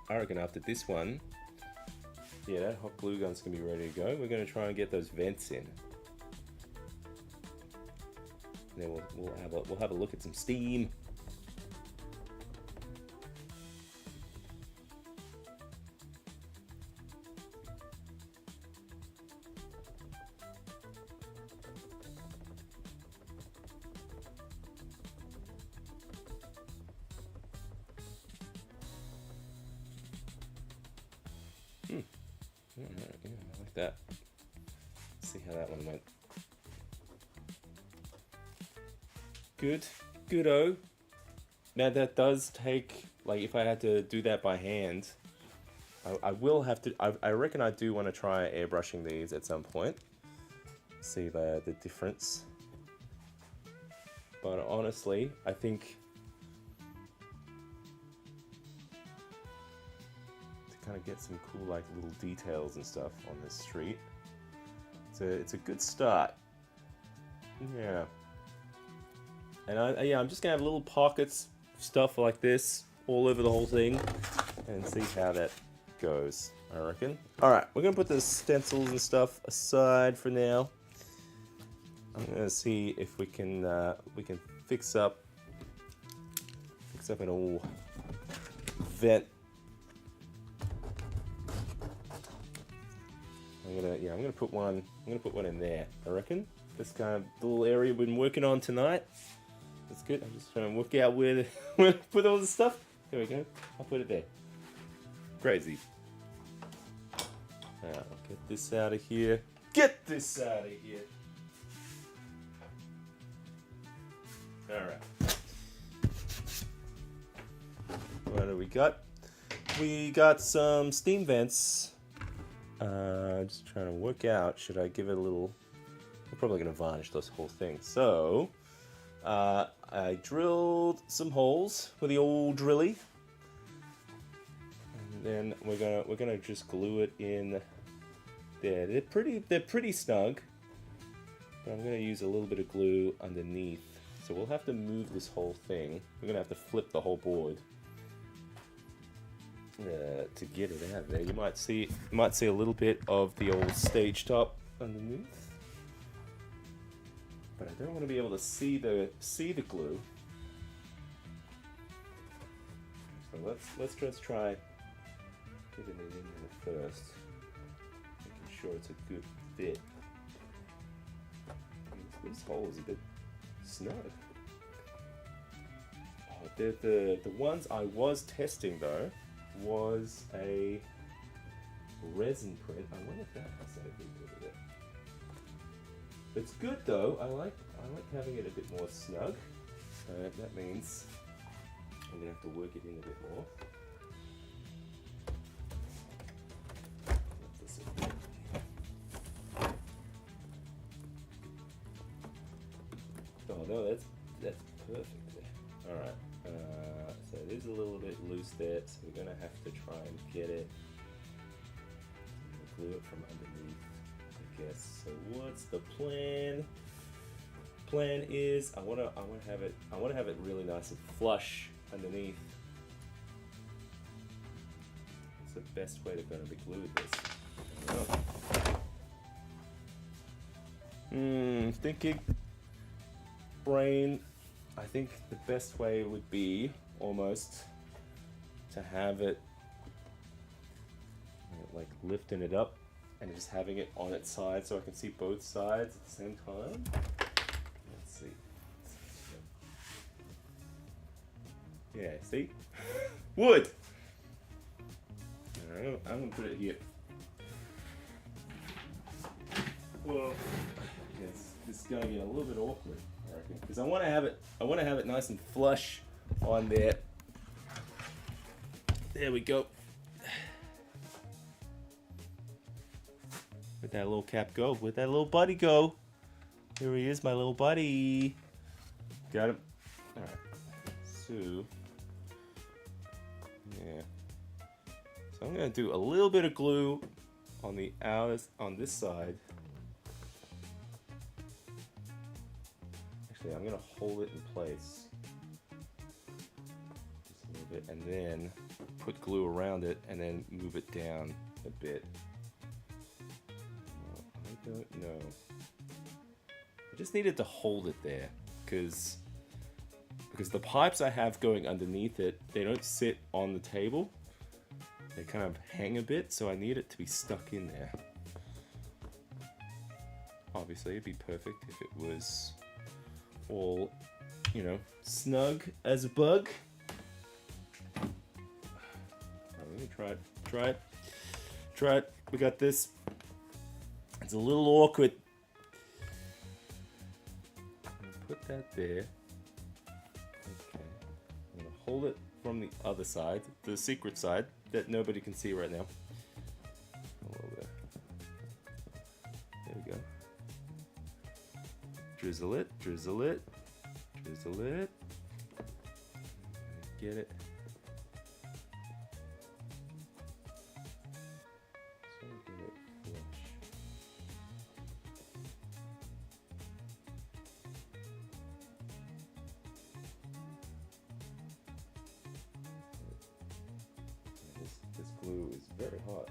I reckon after this one, yeah, that hot glue gun's gonna be ready to go. We're gonna try and get those vents in. And then we'll have a look at some steam. that. See how that one went. Good. Good-o. Now that does take, like if I had to do that by hand, I will have to, I reckon I do want to try airbrushing these at some point. See the difference. But honestly, I think to kind of get some cool like little details and stuff on this street, it's a good start. Yeah. And I'm just gonna have little pockets, stuff like this, all over the whole thing, and see how that goes, I reckon. Alright, we're gonna put the stencils and stuff aside for now. I'm gonna see if we can fix up an old vent. I'm gonna put one in there, I reckon. This kind of little area we've been working on tonight. That's good. I'm just trying to work out where to put all the stuff. There we go. I'll put it there. Crazy. Now, I'll get this out of here. Get this out of here. Alright. What do we got? We got some steam vents. Just trying to work out, should I give it a little... We're probably going to varnish this whole thing. So, I drilled some holes with the old drilly. And then we're gonna just glue it in there. They're pretty snug. But I'm gonna use a little bit of glue underneath. So we'll have to move this whole thing. We're gonna have to flip the whole board to get it out of there. You might see a little bit of the old stage top underneath. But I don't want to be able to see the glue. So let's just try getting it in there first, making sure it's a good fit. This hole is a bit snug. Oh, the ones I was testing though was a resin print. I wonder if that has anything to do with it. It's good though. I like having it a bit more snug. That means I'm gonna have to work it in a bit more. Oh no, that's perfect there. All right. So it is a little bit loose there, so we're gonna have to try and get it. Glue it from underneath, I guess. So what's the plan? Plan is I want to have it really nice and flush underneath. It's the best way to be glued this. Thinking brain. I think the best way would be almost to have it like lifting it up and just having it on its side so I can see both sides at the same time. Let's see. Yeah, see? Wood! I'm gonna put it here. Well, it's gonna get a little bit awkward, I reckon, because I want to have it nice and flush on there. There we go. Where'd that little cap go? Where'd that little buddy go? Here he is, my little buddy. Got him. All right. So, yeah. So I'm gonna do a little bit of glue on the on this side. Actually, I'm gonna hold it in place just a little bit, and then put glue around it, and then move it down a bit. I don't know. I just needed to hold it there because the pipes I have going underneath it, they don't sit on the table. They kind of hang a bit, so I need it to be stuck in there. Obviously, it'd be perfect if it was all, you know, snug as a bug. Let me try it. We got this. It's a little awkward. Put that there. Okay. I'm gonna hold it from the other side, the secret side that nobody can see right now. There we go. Drizzle it, drizzle it, drizzle it. Get it. So get it flush. This glue is very hot.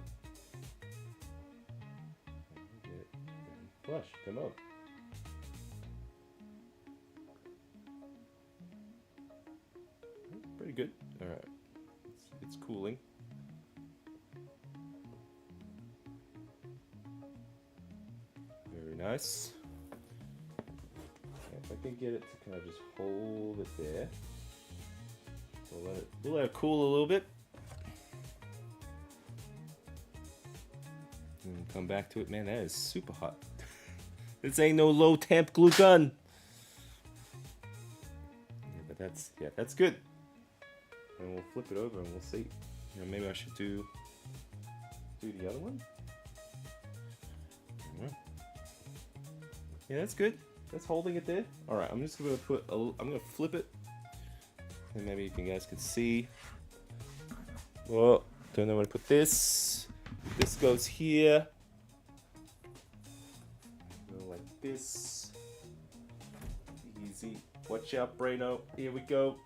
Get it flush. Come on. Pretty good. All right, it's cooling. Very nice. Okay, if I can get it to kind of just hold it there, we'll let it cool a little bit, and come back to it. Man, that is super hot. This ain't no low temp glue gun. Yeah, but that's good. And we'll flip it over and we'll see. You know, maybe I should do the other one. Yeah, that's good. That's holding it there. All right, I'm just gonna I'm gonna flip it, and maybe you guys can see. Well, don't know where to put this. This goes here. Go like this. Easy. Watch out, Braino. Here we go.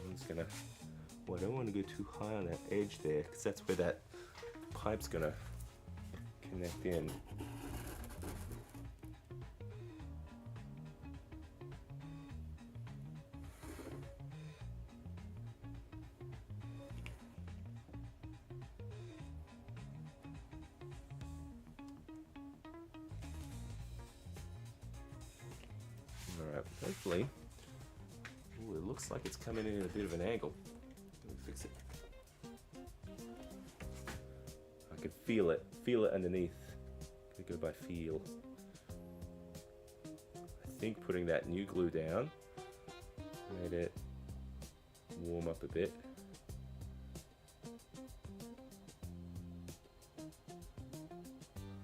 I'm just gonna. Well, I don't want to go too high on that edge there, because that's where that pipe's gonna connect in. Alright, hopefully. Ooh, it looks like it's coming in at a bit of an angle. Let me fix it. I can feel it underneath. Gotta go by feel. I think putting that new glue down made it warm up a bit.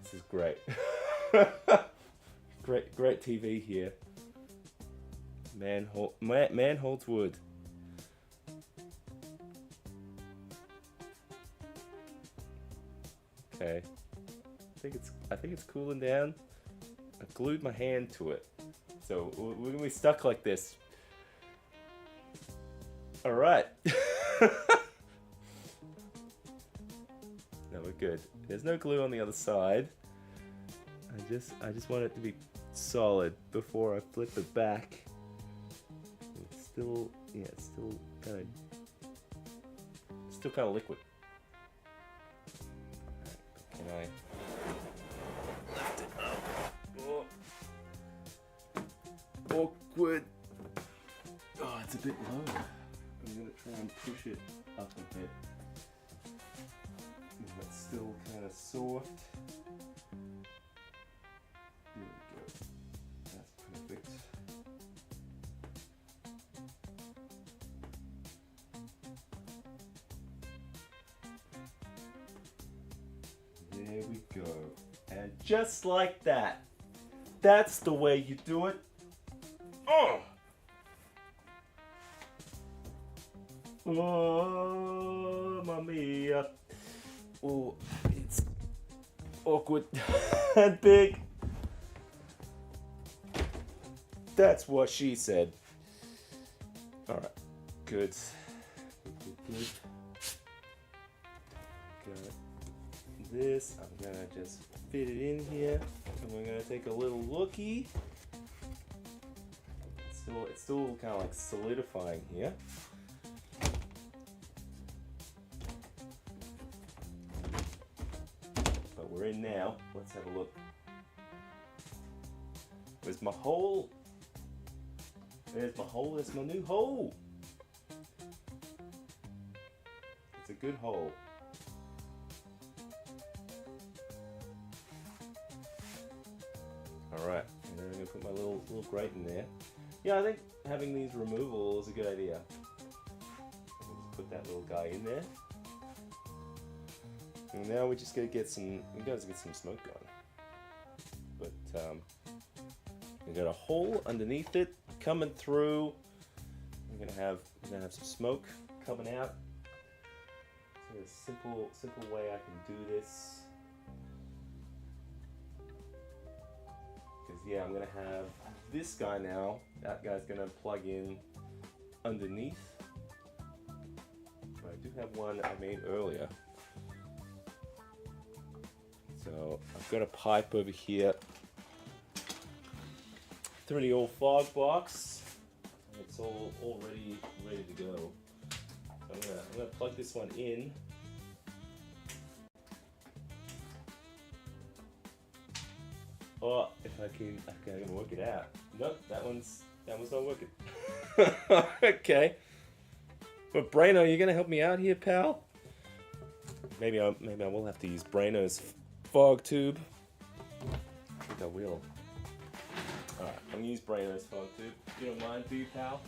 This is great. Great TV here. Man holds wood. Okay. I think it's cooling down. I glued my hand to it, so we're gonna be stuck like this. All right. No, we're good. There's no glue on the other side. I just want it to be solid before I flip it back. It's still kind of liquid. Can I lift it up? Oh. Awkward. Oh, it's a bit low. I'm gonna try and push it up a bit. It's still kind of soft. There we go. That's perfect. There we go. And just like that. That's the way you do it. Oh! Oh, mamma mia. Oh, it's awkward and big. That's what she said. Alright, good. Good. Got this. I'm gonna just fit it in here. And we're gonna take a little looky. It's still kind of like solidifying here. But we're in now. Let's have a look. Where's my hole? There's my hole. There's my new hole. It's a good hole. my little grate in there. Yeah, I think having these removable is a good idea. Just put that little guy in there. And now we just gotta get some smoke going. But we got a hole underneath it coming through. We're gonna have some smoke coming out. So a simple way I can do this. Because yeah, I'm gonna have this guy now. That guy's gonna plug in underneath. But I do have one I made earlier. So I've got a pipe over here through the old fog box. It's all ready to go. So I'm gonna plug this one in. Oh, if I can work it out. Nope, that one's not working. Okay. But Braino, are you gonna help me out here, pal? Maybe I will have to use Braino's fog tube. I think I will. Alright, I'm gonna use Braino's fog tube. You don't mind, do you, pal?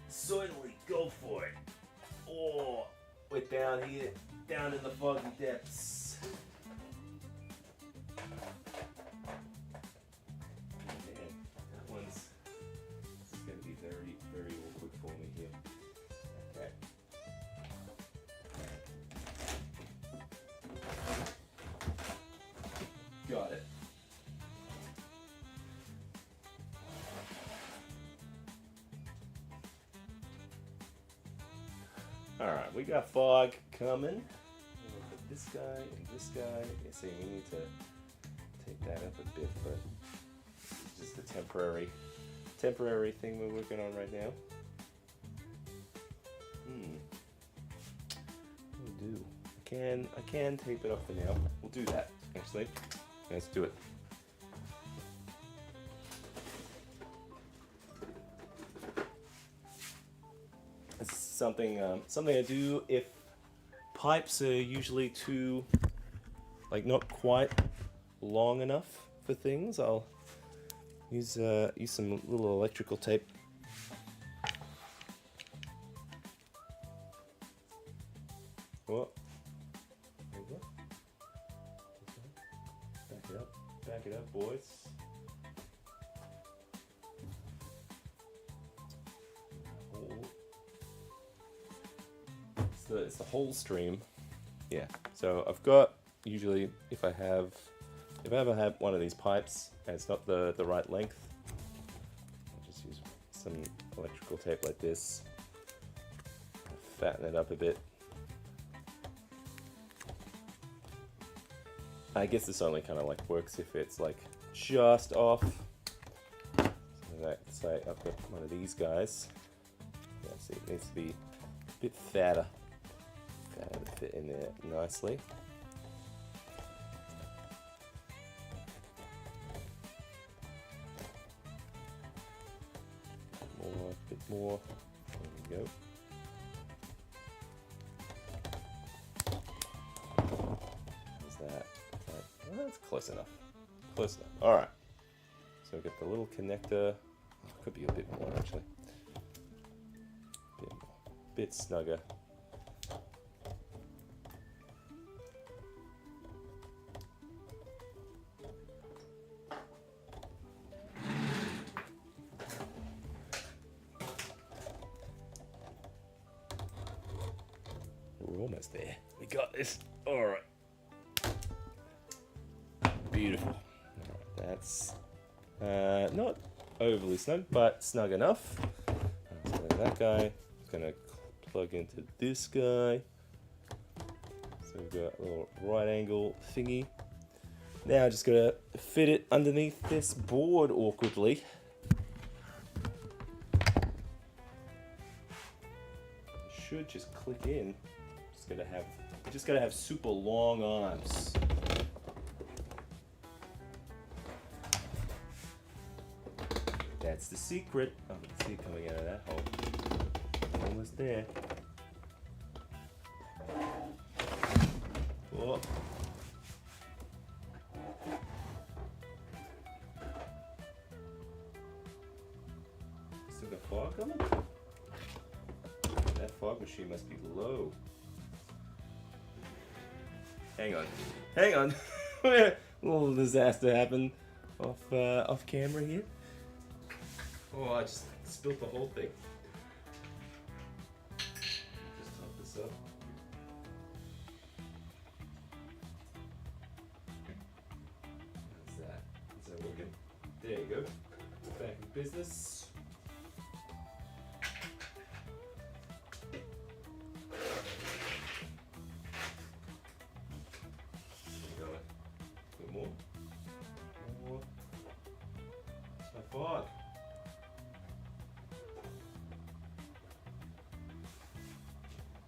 Certainly, go for it. Oh, we're down here, down in the foggy depths. Man, that one's this is gonna be very, very awkward for me here. Okay. Got it. Alright, we got fog coming. We'll put this guy and this guy. You see, we need to take that up a bit, but it's just a temporary thing we're working on right now. We'll do. I can tape it up for now. We'll do that, actually. Let's do it. It's something I do if pipes are usually too, like, not quite long enough for things. I'll use some little electrical tape. Oh, there we go. Back it up, boys. It's the whole stream. Yeah. So I've got, usually if I ever have one of these pipes and it's not the right length, I'll just use some electrical tape like this. Fatten it up a bit. I guess this only kind of like works if it's like just off. So like, say I've got one of these guys. Yeah, see, it needs to be a bit fatter. To fit in there nicely. A bit more. There we go. How's that? Well, that's close enough. Close enough. All right. So we've got the little connector. Could be a bit more actually. Bit snugger. We're almost there. We got this. All right. Beautiful. All right, that's not overly snug, but snug enough. So that guy is going to plug into this guy. So we've got a little right angle thingy. Now I'm just going to fit it underneath this board awkwardly. It should just click in. Just gotta have super long arms. That's the secret. Oh, I can see it coming out of that hole. Almost there. Oh. a fog coming? That fog machine must be low. Hang on. Hang on. A little disaster happened off camera here. Oh, I just spilled the whole thing. Just top this up. How's that? Is that working? There you go. Back in business. Fog.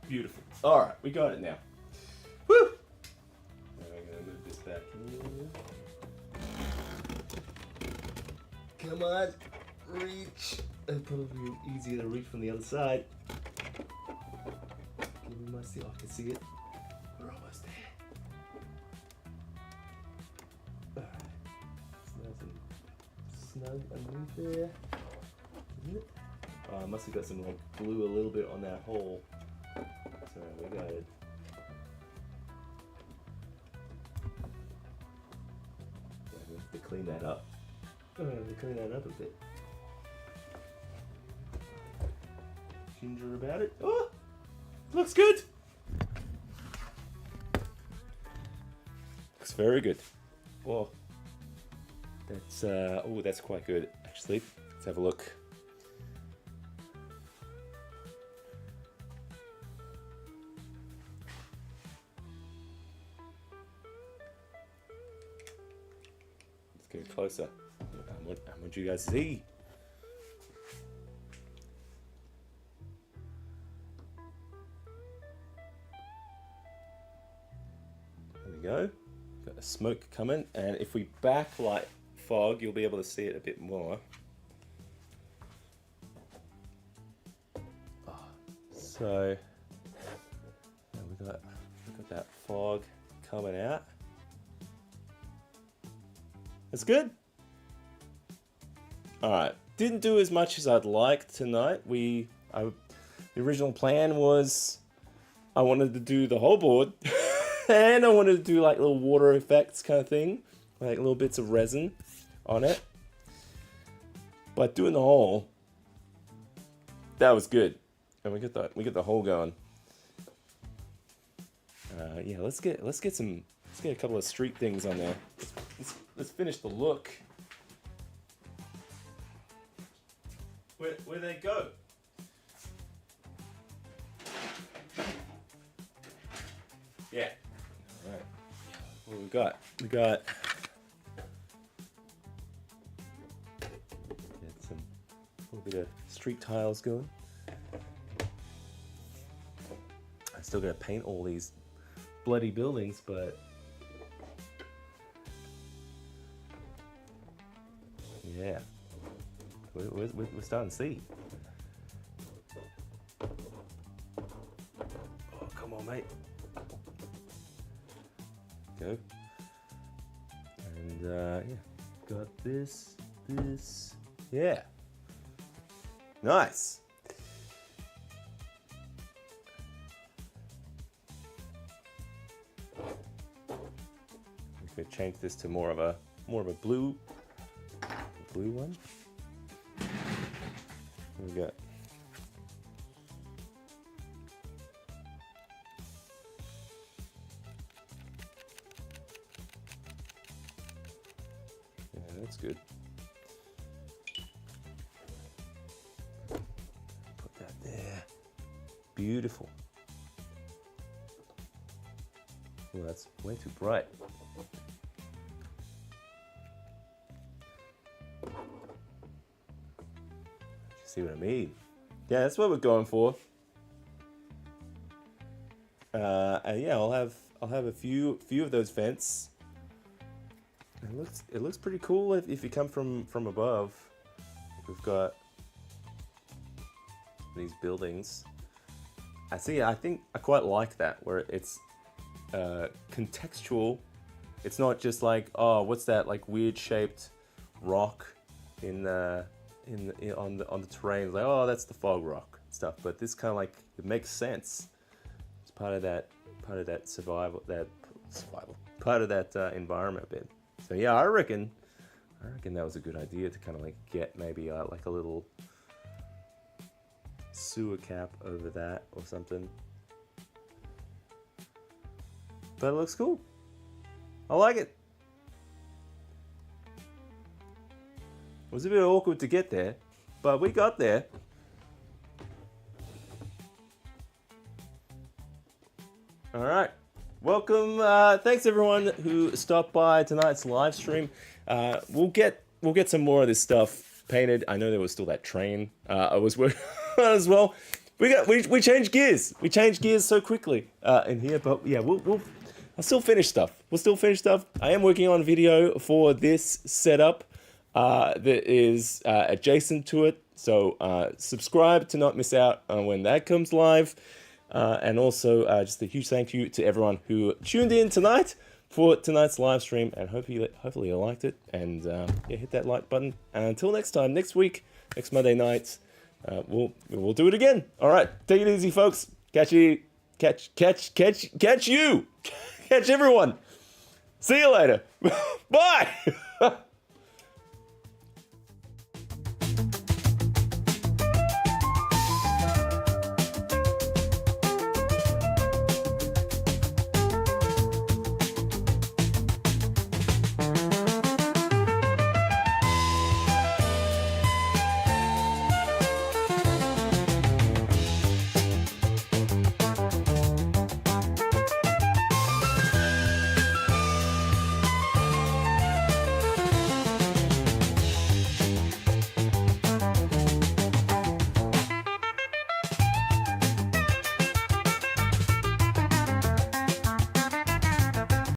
Beautiful. All right, we got it now. Woo! Now I'm gonna move this back here. Come on, reach. Probably easier to reach from the other side. Give me my seal. I can see it. We're almost there. All right. Snug underneath there. Isn't it? Oh, I must have got some like glue a little bit on that hole. So we got it. I have to clean that up. I have to clean that up a bit. Ginger about it. Oh! Looks good! Looks very good. Whoa. That's oh, that's quite good actually. Let's have a look. Let's get closer. I want you guys to see. There we go. Got the smoke coming, and if we backlight fog, you'll be able to see it a bit more. Oh, so we got that fog coming out. That's good. All right, didn't do as much as I'd like tonight. The original plan was I wanted to do the whole board, and I wanted to do like little water effects kind of thing, like little bits of resin on it. But doing the whole, that was good, and we get the whole going. Yeah, let's get a couple of street things on there. Let's finish the look. Where'd they go? Yeah. All right. What do we got? We got a little bit of street tiles going. I still gotta paint all these bloody buildings, but yeah, we're starting to see. Oh, come on, mate. Go. And yeah, got this. Yeah. Nice. We could change this to more of a blue one. What we got? Yeah, that's good. Put that there. Beautiful. Oh, that's way too bright. See what I mean? Yeah, that's what we're going for. And yeah, I'll have a few of those vents. It looks pretty cool if you come from above. We've got these buildings. I think I quite like that, where it's contextual. It's not just like, oh, what's that like weird shaped rock in on the terrain. Like, oh, that's the fog rock stuff. But this kind of like, it makes sense. It's part of that survival, part of that environment bit. So yeah, I reckon that was a good idea to kind of like get maybe like a little sewer cap over that or something. But it looks cool. I like it. It was a bit awkward to get there, but we got there. All right. Welcome. Thanks everyone who stopped by tonight's live stream. We'll get some more of this stuff painted. I know there was still that train I was working on as well. We changed gears. We changed gears so quickly in here, but yeah, I'll still finish stuff. We'll still finish stuff. I am working on video for this setup that is adjacent to it. So subscribe to not miss out on when that comes live. And also just a huge thank you to everyone who tuned in tonight for tonight's live stream. And hopefully you liked it. And yeah, hit that like button. And until next time, next week, next Monday night, we'll do it again. All right, take it easy, folks. Catch you. Catch everyone. See you later. Bye.